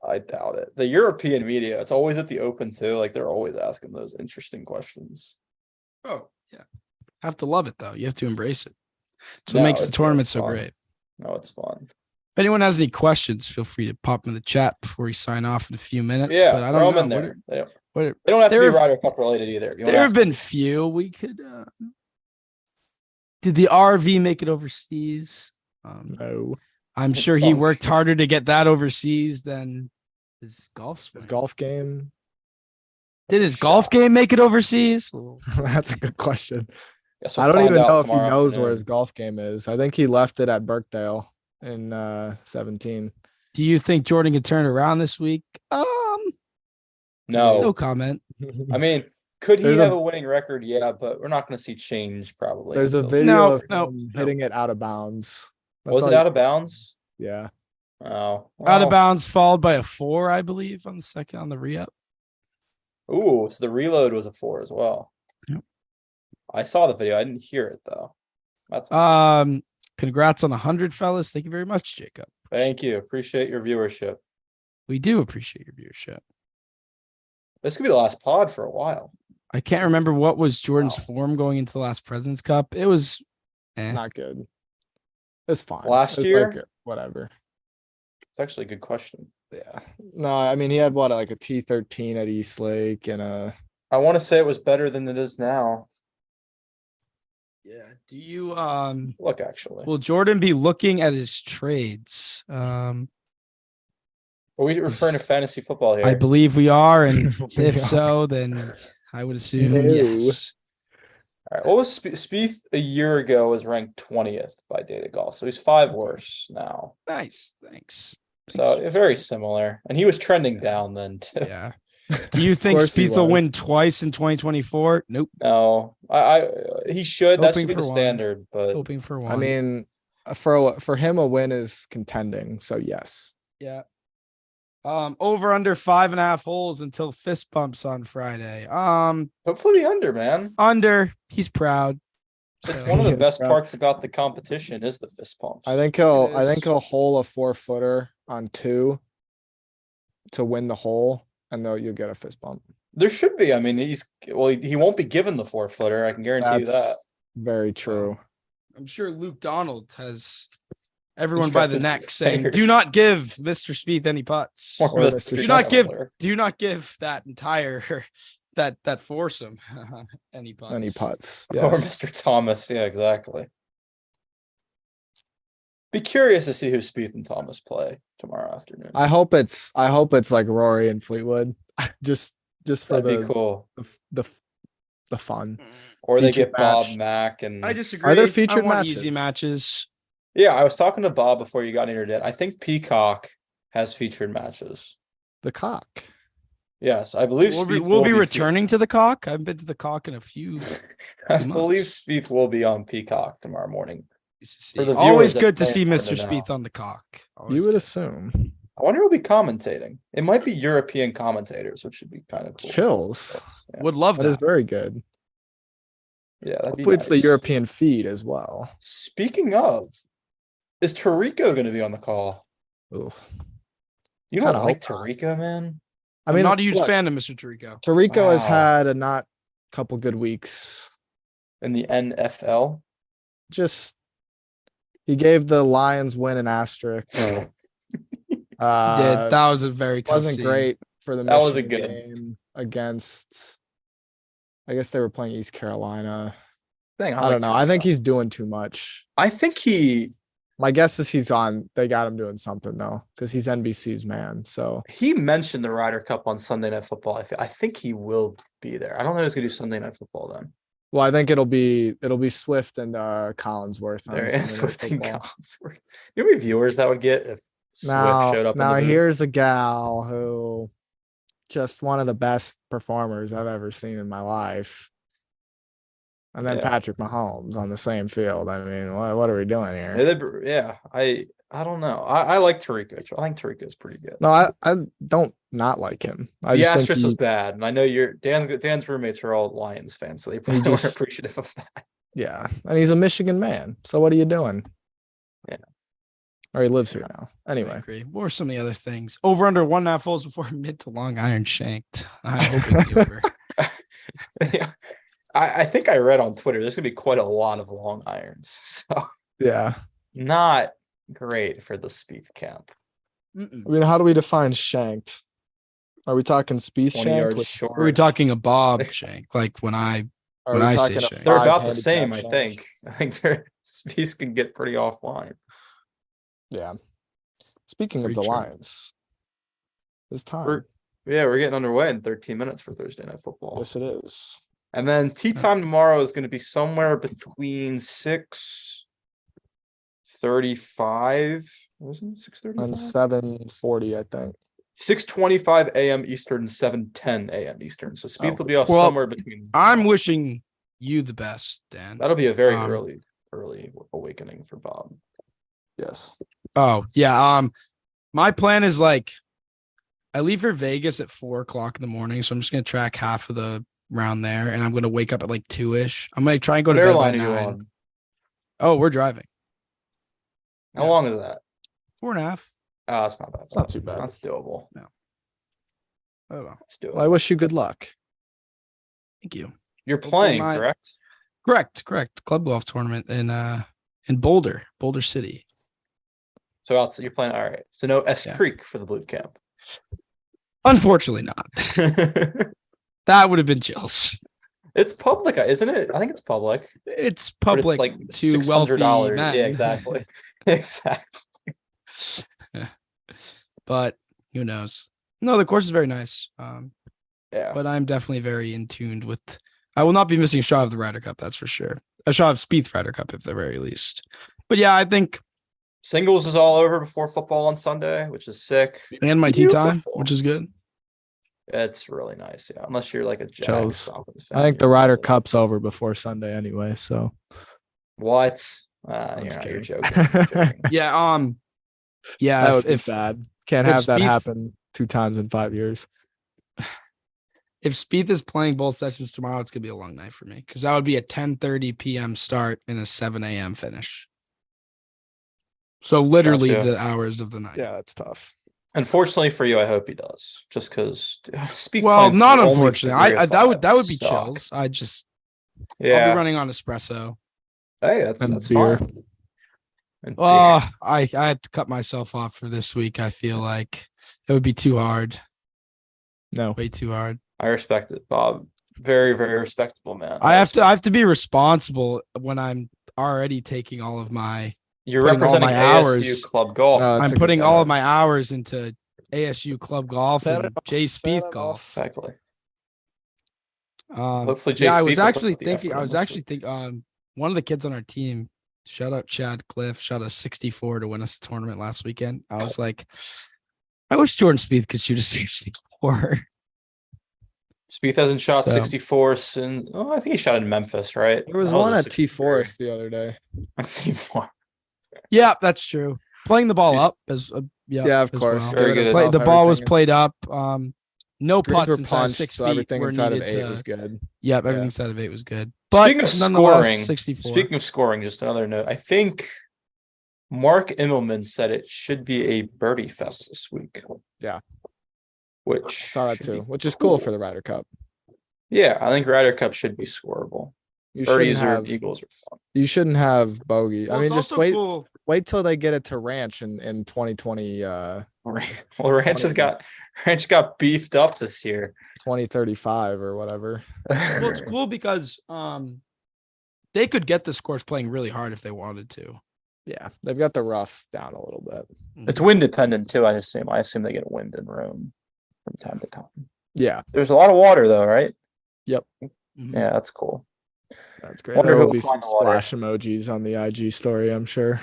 Speaker 2: I doubt it. The European media, it's always at the Open too. Like they're always asking those interesting questions.
Speaker 1: Oh yeah, have to love it though. You have to embrace it. So
Speaker 2: No,
Speaker 1: it makes the
Speaker 2: it's
Speaker 1: tournament so
Speaker 2: fun.
Speaker 1: great.
Speaker 2: No, it's fun.
Speaker 1: If anyone has any questions, feel free to pop them in the chat before we sign off in a few minutes.
Speaker 2: Yeah,
Speaker 1: but I
Speaker 2: throw
Speaker 1: don't
Speaker 2: them
Speaker 1: know.
Speaker 2: in there. They
Speaker 1: What
Speaker 2: don't have to be
Speaker 1: there-
Speaker 2: Ryder Cup related either. You wanna
Speaker 1: there have
Speaker 2: ask-
Speaker 1: been few. We could. Did the RV make it overseas?
Speaker 3: No.
Speaker 1: I'm
Speaker 2: It's
Speaker 1: sure he
Speaker 2: some-
Speaker 1: worked harder to get that overseas than his golf.
Speaker 3: His
Speaker 1: swing.
Speaker 3: golf game.
Speaker 1: Did his golf game make it overseas?
Speaker 3: That's a good question.
Speaker 2: Guess
Speaker 3: I
Speaker 2: we'll
Speaker 3: don't
Speaker 2: find
Speaker 3: even
Speaker 2: out
Speaker 3: know if he
Speaker 2: tomorrow
Speaker 3: knows where
Speaker 2: afternoon.
Speaker 3: his golf game is. I think he left it at Birkdale in 17.
Speaker 1: Do you think Jordan can turn around this week? No
Speaker 2: No,
Speaker 1: comment.
Speaker 2: I mean, could he
Speaker 3: There's
Speaker 2: have
Speaker 3: a-
Speaker 2: a winning record? Yeah, but we're not going to see change probably.
Speaker 3: There's a
Speaker 2: until-
Speaker 3: video
Speaker 1: No,
Speaker 3: of
Speaker 1: no,
Speaker 3: him
Speaker 1: no.
Speaker 3: hitting it out of bounds. That's
Speaker 2: Was
Speaker 3: all
Speaker 2: it
Speaker 3: you-
Speaker 2: out of bounds?
Speaker 3: Yeah.
Speaker 2: Oh,
Speaker 1: Out
Speaker 2: well.
Speaker 1: of bounds, followed by a 4, I believe, on the second on the re-up.
Speaker 2: Ooh, so the reload was a 4 as well.
Speaker 1: Yep.
Speaker 2: I saw the video. I didn't hear it though. That's
Speaker 1: Congrats on 100, fellas. Thank you very much, Jacob.
Speaker 2: thank you. Appreciate your viewership.
Speaker 1: We do appreciate your viewership.
Speaker 2: This could be the last pod for a while.
Speaker 1: I can't remember what was Jordan's
Speaker 2: Wow.
Speaker 1: form going into the last President's Cup. It was
Speaker 3: Not good. It's fine.
Speaker 2: Last
Speaker 3: It's
Speaker 2: year?
Speaker 3: like, whatever.
Speaker 2: It's actually a good question.
Speaker 3: Yeah. No, I mean he had what, like a T13 at East Lake and a
Speaker 2: I want to say it was better than it is now.
Speaker 1: yeah. Do you
Speaker 2: Look, actually,
Speaker 1: will Jordan be looking at his trades?
Speaker 2: are we referring to fantasy football here?
Speaker 1: I believe we are, and
Speaker 3: We
Speaker 1: if
Speaker 3: are.
Speaker 1: so, then I would assume
Speaker 3: No.
Speaker 1: yes.
Speaker 2: All right. What was Spieth a year ago? Was ranked 20th by Data Golf, so he's 5 worse now.
Speaker 1: Nice, thanks.
Speaker 2: So very similar, and he was trending down then too.
Speaker 1: Yeah. Do you think
Speaker 3: course he
Speaker 1: Spieth will
Speaker 3: was.
Speaker 1: win twice in 2024? Nope.
Speaker 2: No, he should. That
Speaker 1: Hoping
Speaker 2: should be
Speaker 1: for
Speaker 2: the
Speaker 1: one.
Speaker 2: standard, but
Speaker 1: Hoping for one.
Speaker 3: I mean for him a win is contending, so yes.
Speaker 1: yeah. Over under 5.5 holes until fist bumps on Friday.
Speaker 2: hopefully the under, man.
Speaker 1: Under. He's proud.
Speaker 2: It's
Speaker 1: So-
Speaker 2: one of the
Speaker 3: Yes,
Speaker 2: best
Speaker 3: bro.
Speaker 2: parts about the competition is the fist pumps.
Speaker 3: I think
Speaker 1: It
Speaker 3: I think
Speaker 1: is.
Speaker 3: he'll hole a 4-footer on 2 to win the hole, and though you'll get a fist bump.
Speaker 2: there should be. I mean, he won't be given the 4-footer. I can guarantee you that.
Speaker 3: That's very true.
Speaker 1: I'm sure Luke Donald has everyone by the
Speaker 2: Instructed
Speaker 1: neck saying,
Speaker 2: players.
Speaker 1: "Do not give Mr. Spieth any putts.
Speaker 2: Or
Speaker 3: Or
Speaker 2: Mr.
Speaker 3: Mr.
Speaker 1: Do not give
Speaker 2: Shuffler.
Speaker 1: do not give that entire that foursome any putts."
Speaker 3: Any putts.
Speaker 2: Or
Speaker 3: Yes.
Speaker 2: Mr. Thomas. Yeah, exactly. Be curious to see who Spieth and Thomas play tomorrow afternoon.
Speaker 3: I hope it's like Rory and Fleetwood. just for
Speaker 2: That'd
Speaker 3: the,
Speaker 2: be cool.
Speaker 3: the fun.
Speaker 2: Or they
Speaker 3: featured
Speaker 2: get Bob
Speaker 3: match.
Speaker 2: Mack and
Speaker 1: I disagree.
Speaker 3: Are there
Speaker 1: I
Speaker 3: featured
Speaker 1: want easy
Speaker 3: matches?
Speaker 1: matches.
Speaker 2: yeah, I was talking to Bob before you got entered in. I think Peacock has featured matches.
Speaker 3: The cock.
Speaker 2: Yes, I believe
Speaker 1: We'll be,
Speaker 2: Spieth
Speaker 1: we'll
Speaker 2: will
Speaker 1: be
Speaker 2: featured.
Speaker 1: returning to the cock. I've been to the cock in a few.
Speaker 2: I believe
Speaker 1: months.
Speaker 2: Spieth will be on Peacock tomorrow morning. For the
Speaker 1: Always
Speaker 2: viewers, that's
Speaker 1: good to
Speaker 2: very
Speaker 1: see
Speaker 2: important
Speaker 1: Mr.
Speaker 2: to know.
Speaker 1: Spieth on the cock.
Speaker 3: You
Speaker 1: Always
Speaker 3: would
Speaker 1: good.
Speaker 3: assume.
Speaker 2: I wonder who'll be commentating. It might be European commentators, which should be kind of cool.
Speaker 3: Chills.
Speaker 2: Yeah.
Speaker 1: Would love
Speaker 3: That is
Speaker 1: that.
Speaker 3: very good.
Speaker 2: Yeah, that'd be
Speaker 3: Hopefully it's the
Speaker 2: nice.
Speaker 3: European feed as well.
Speaker 2: Speaking of, is Tarico going to be on the call?
Speaker 3: Oof.
Speaker 2: You don't
Speaker 3: Kinda
Speaker 2: like
Speaker 3: hope not.
Speaker 2: Tarico, man?
Speaker 3: I
Speaker 1: I'm
Speaker 3: mean,
Speaker 1: not a huge
Speaker 3: look,
Speaker 1: fan of Mr. Tirico.
Speaker 3: Tarico has
Speaker 2: Wow.
Speaker 3: had a not couple good weeks.
Speaker 2: In the NFL?
Speaker 3: Just he gave the Lions win an asterisk.
Speaker 1: Did that was a very tough
Speaker 3: Wasn't
Speaker 1: scene.
Speaker 3: great for the
Speaker 2: That wasn't
Speaker 3: Michigan
Speaker 2: good.
Speaker 3: game against. I guess they were playing East Carolina.
Speaker 2: Dang,
Speaker 3: I
Speaker 2: like
Speaker 3: don't know. I think
Speaker 2: Tarico.
Speaker 3: he's doing too much.
Speaker 2: I think he
Speaker 3: My guess is he's on. They got him doing something though, because he's NBC's man. So
Speaker 2: mentioned the Ryder Cup on Sunday Night Football. I think he will be there. I don't know who's going to do Sunday Night Football then.
Speaker 3: well, I think it'll be Swift and Collinsworth. On
Speaker 2: There
Speaker 3: Sunday
Speaker 2: is
Speaker 3: Night
Speaker 2: Swift and
Speaker 3: Football.
Speaker 2: Collinsworth. You know how many viewers that would get if Swift showed up
Speaker 3: Now
Speaker 2: in the booth?
Speaker 3: here's a gal who just one of the best performers I've ever seen in my life. And then
Speaker 2: Yeah.
Speaker 3: Patrick Mahomes on the same field. I mean, what are we doing here?
Speaker 2: Yeah, I don't know. I like Tarico. I think Tarico is pretty good.
Speaker 3: No, I don't not like him. I
Speaker 2: The
Speaker 3: just think
Speaker 2: asterisk was bad, and I know Dan's roommates are all Lions fans, so they probably weren't
Speaker 3: just-
Speaker 2: appreciative of that.
Speaker 3: yeah, and he's a Michigan man. So what are you doing?
Speaker 2: Yeah.
Speaker 3: Or he lives here now.
Speaker 1: I
Speaker 3: Anyway,
Speaker 1: agree. What were some of the other things? Over under 1.5 holes before mid to long iron shanked. I hope it's over.
Speaker 2: Yeah. I think I read on Twitter there's gonna be quite a lot of long irons, so
Speaker 3: yeah.
Speaker 2: not great for the Spieth camp.
Speaker 1: Mm-mm.
Speaker 3: I mean, how do we define shanked? Are we talking Spieth
Speaker 2: 20
Speaker 3: shank?
Speaker 2: yards
Speaker 3: With-
Speaker 2: short.
Speaker 1: Are we talking a bob shank? Like when I
Speaker 3: Are
Speaker 1: when
Speaker 3: we
Speaker 1: I say
Speaker 3: talking a
Speaker 1: shank?
Speaker 2: They're
Speaker 3: five
Speaker 2: about the
Speaker 3: handicap
Speaker 2: same, I
Speaker 3: shank?
Speaker 2: think. I think they're Spieth can get pretty offline.
Speaker 3: Yeah. Speaking of
Speaker 1: Pretty
Speaker 3: the
Speaker 1: true.
Speaker 3: Lions, it's time.
Speaker 2: We're getting underway in 13 minutes for Thursday Night Football.
Speaker 3: Yes, it is.
Speaker 2: And then tea time tomorrow is going to be somewhere between 6:35. Wasn't it 6:35?
Speaker 3: On 7:40, I think.
Speaker 2: 6:25 a.m. Eastern, 7:10 a.m. Eastern. So Spieth will be off
Speaker 1: Well,
Speaker 2: somewhere between.
Speaker 1: I'm wishing you the best, Dan.
Speaker 2: That'll be a very
Speaker 1: Um,
Speaker 2: early awakening for Bob.
Speaker 3: Yes.
Speaker 1: Oh, yeah. My plan is like I leave for Vegas at 4:00 in the morning. So I'm just gonna track half of the round there, and I'm gonna wake up at like 2-ish. I'm gonna try and go
Speaker 2: What
Speaker 1: to bed by
Speaker 2: airline are you
Speaker 1: 9.
Speaker 2: on?
Speaker 1: Oh, we're driving.
Speaker 2: How
Speaker 1: Yeah.
Speaker 2: long is that?
Speaker 1: 4.5.
Speaker 2: Oh, it's not bad.
Speaker 3: It's not too bad.
Speaker 2: That's doable.
Speaker 1: I don't know.
Speaker 2: Let's do it.
Speaker 3: Well, I wish you good luck.
Speaker 1: Thank you.
Speaker 2: You're
Speaker 1: hopefully
Speaker 2: playing,
Speaker 1: my-
Speaker 2: correct?
Speaker 1: Correct. Club golf tournament in Boulder City.
Speaker 2: So you're playing. All right. So no S
Speaker 1: Yeah.
Speaker 2: Creek for the blue camp.
Speaker 1: Unfortunately not. That would have been chills.
Speaker 2: It's public, isn't it? I think it's public.
Speaker 1: It's
Speaker 2: But it's
Speaker 1: public
Speaker 2: like
Speaker 1: to wealthy
Speaker 2: $600.
Speaker 1: men.
Speaker 2: Yeah, exactly. Exactly.
Speaker 1: But who knows? No, the course is very nice.
Speaker 2: Yeah.
Speaker 1: But I'm definitely very in tuned with. I will not be missing a shot of the Ryder Cup. That's for sure. A shot of Spieth Ryder Cup, at the very least. But yeah, I think,
Speaker 2: Singles is all over before football on Sunday, which is sick.
Speaker 1: and my tea time,
Speaker 2: Beautiful.
Speaker 1: which is good.
Speaker 2: It's really nice. Yeah. Unless you're like a Jags
Speaker 3: Chills.
Speaker 2: Falcons fan.
Speaker 3: I think the
Speaker 2: you're
Speaker 3: Ryder
Speaker 2: really-
Speaker 3: Cup's over before Sunday anyway. So
Speaker 2: What?
Speaker 3: I'm
Speaker 2: You're
Speaker 3: just
Speaker 2: joking.
Speaker 3: kidding.
Speaker 2: You're joking.
Speaker 1: Yeah. Yeah.
Speaker 3: that would be
Speaker 1: if
Speaker 3: bad. Can't
Speaker 1: if
Speaker 3: have that
Speaker 1: Spieth-
Speaker 3: happen 2 times in 5 years.
Speaker 1: if Spieth is playing both sessions tomorrow, it's gonna be a long night for me because that would be a 10:30 p.m. start and a 7 a.m. finish. So literally
Speaker 2: Gotcha.
Speaker 1: the hours of the night.
Speaker 3: Yeah, that's tough.
Speaker 2: Unfortunately for you, I hope he does. Just because Spieth
Speaker 1: Well,
Speaker 2: playing
Speaker 1: not
Speaker 2: only
Speaker 1: unfortunately.
Speaker 2: 3 or
Speaker 1: I that would
Speaker 2: 5
Speaker 1: be
Speaker 2: sucks.
Speaker 1: chills. I'll
Speaker 2: Yeah.
Speaker 1: be running on espresso.
Speaker 2: Hey,
Speaker 3: And
Speaker 2: that's
Speaker 3: beer.
Speaker 2: fine. And beer.
Speaker 1: I had to cut myself off for this week. I feel like it would be too hard.
Speaker 3: No.
Speaker 1: Way too hard.
Speaker 2: I respect it, Bob. Very, very respectable man.
Speaker 1: I have to be responsible when I'm already taking all of my
Speaker 2: You're
Speaker 1: putting all
Speaker 2: representing
Speaker 1: my
Speaker 2: ASU
Speaker 1: hours-
Speaker 2: Club Golf.
Speaker 3: No, that's
Speaker 1: I'm
Speaker 3: a good
Speaker 1: putting all
Speaker 3: point.
Speaker 1: of my hours into ASU club golf
Speaker 3: Fair
Speaker 1: and
Speaker 3: enough,
Speaker 1: Jay
Speaker 3: fair
Speaker 1: Spieth golf.
Speaker 2: Exactly.
Speaker 1: Um,
Speaker 2: Hopefully, Jay
Speaker 1: yeah, I
Speaker 2: Spieth
Speaker 1: was
Speaker 2: will put
Speaker 1: actually
Speaker 2: the
Speaker 1: thinking.
Speaker 2: effort
Speaker 1: I
Speaker 2: in
Speaker 1: was
Speaker 2: this
Speaker 1: actually
Speaker 2: week.
Speaker 1: thinking. One of the kids on our team, shout out Chad Cliff, shot a 64 to win us the tournament last weekend. I was like, I wish Jordan Spieth could shoot a 64.
Speaker 2: Spieth hasn't shot
Speaker 1: So-
Speaker 2: 64 since. Oh, I think he shot in Memphis, right?
Speaker 3: There was
Speaker 2: That
Speaker 3: one
Speaker 2: a
Speaker 3: at T
Speaker 2: 63.
Speaker 3: Forest the other day.
Speaker 2: At T4.
Speaker 1: Yeah, that's true. Playing the ball
Speaker 2: He's-
Speaker 1: up as
Speaker 3: Yeah, of
Speaker 1: as
Speaker 3: course.
Speaker 1: well.
Speaker 2: Very good.
Speaker 1: The ball was played up. No
Speaker 3: Greens
Speaker 1: putts
Speaker 3: were
Speaker 1: inside of
Speaker 3: punched,
Speaker 1: 6
Speaker 3: so
Speaker 1: feet
Speaker 3: everything
Speaker 1: were
Speaker 3: inside of
Speaker 1: needed
Speaker 3: 8
Speaker 1: to.
Speaker 3: was good.
Speaker 1: Yep,
Speaker 3: Yeah.
Speaker 1: everything inside of 8 was good. But
Speaker 2: Speaking of
Speaker 1: nonetheless,
Speaker 2: scoring,
Speaker 1: 64.
Speaker 2: speaking of scoring, just another note. I think Mark Immelman said it should be a birdie fest this week.
Speaker 3: Yeah.
Speaker 2: Which
Speaker 3: Saw that
Speaker 2: should be
Speaker 3: too, which is cool for the Ryder Cup.
Speaker 2: Yeah, I think Ryder Cup should be scoreable.
Speaker 3: You shouldn't
Speaker 2: Birdies or
Speaker 3: have
Speaker 2: eagles are fun.
Speaker 3: you shouldn't have bogey.
Speaker 1: Well,
Speaker 3: I mean,
Speaker 1: it's
Speaker 3: just
Speaker 1: also cool.
Speaker 3: wait till they get it to ranch in 2020
Speaker 2: Well, Ranch
Speaker 3: 20
Speaker 2: got beefed up this year.
Speaker 3: 2035 or whatever.
Speaker 1: Well, it's cool because they could get this course playing really hard if they wanted to.
Speaker 3: Yeah, they've got the rough down a little bit.
Speaker 2: It's wind dependent too. I assume they get wind in Rome from time to time.
Speaker 3: Yeah,
Speaker 2: There's a lot of water though, right?
Speaker 3: yep,
Speaker 1: Mhm.
Speaker 2: Yeah, that's cool.
Speaker 3: that's great.
Speaker 2: Wonder
Speaker 3: There
Speaker 2: who
Speaker 3: will be
Speaker 2: will
Speaker 3: some
Speaker 2: find the water.
Speaker 3: splash emojis on the IG story, I'm sure.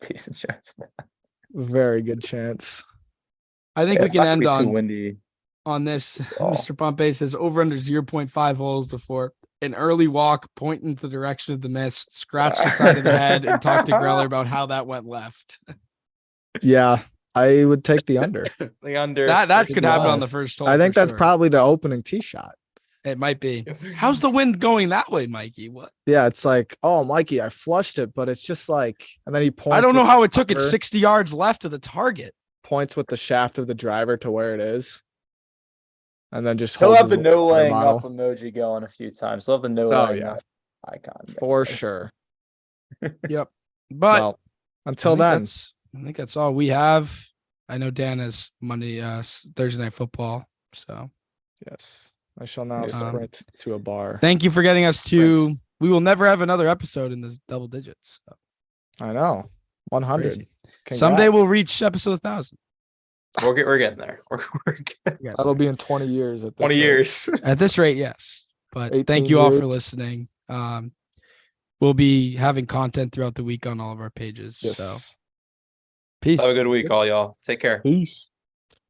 Speaker 2: Decent chance.
Speaker 3: Very good chance.
Speaker 1: I think
Speaker 2: Yeah,
Speaker 1: we
Speaker 2: it's
Speaker 1: can
Speaker 2: not gonna
Speaker 1: end
Speaker 2: be too
Speaker 1: on
Speaker 2: windy.
Speaker 1: this.
Speaker 2: Oh.
Speaker 1: Mr. Pompey says over under 0.5 holes before an early walk, point in the direction of the mist, scratch the side of the head, and talk to Greller about how that went left.
Speaker 3: Yeah, I would take the under.
Speaker 2: The under
Speaker 1: That
Speaker 3: to
Speaker 1: could
Speaker 3: be
Speaker 1: happen on the
Speaker 3: honest.
Speaker 1: first hole.
Speaker 3: I think
Speaker 1: for
Speaker 3: that's
Speaker 1: sure.
Speaker 3: probably the opening tee shot.
Speaker 1: It might be. How's the wind going that way, Mikey? What?
Speaker 3: Yeah, it's like, oh, Mikey, I flushed it, but it's just like, and then he points.
Speaker 1: I don't know
Speaker 3: with
Speaker 1: how
Speaker 3: the
Speaker 1: it took it
Speaker 3: driver,
Speaker 1: 60 yards left of the target.
Speaker 3: Points with the shaft of the driver to where it is, and then just
Speaker 2: He'll
Speaker 3: holds
Speaker 2: have the
Speaker 3: his
Speaker 2: no
Speaker 3: water
Speaker 2: laying
Speaker 3: bottle.
Speaker 2: up emoji going a few times. He'll have the no
Speaker 3: Oh
Speaker 2: laying
Speaker 3: yeah,
Speaker 2: up icon
Speaker 3: for
Speaker 2: going.
Speaker 3: sure.
Speaker 1: Yep. But
Speaker 3: Well, until then,
Speaker 1: I think that's all we have. I know Dan has Thursday night football. So
Speaker 3: yes, I shall now
Speaker 2: Um,
Speaker 3: sprint to a bar.
Speaker 1: thank you for getting us to. We will never have another episode in this double digits. So.
Speaker 3: I know, 100.
Speaker 1: Crazy.
Speaker 3: Congrats.
Speaker 1: Someday we'll reach episode 1,000.
Speaker 2: We're getting there. We're
Speaker 3: That'll be in 20 years. At this
Speaker 2: 20
Speaker 3: rate.
Speaker 2: years.
Speaker 1: At this rate, yes. But
Speaker 3: 18
Speaker 1: thank you all for
Speaker 3: years.
Speaker 1: listening. We'll be having content throughout the week on all of our pages.
Speaker 3: Yes.
Speaker 1: So peace.
Speaker 2: Have a good week, all y'all. Take care.
Speaker 3: Peace.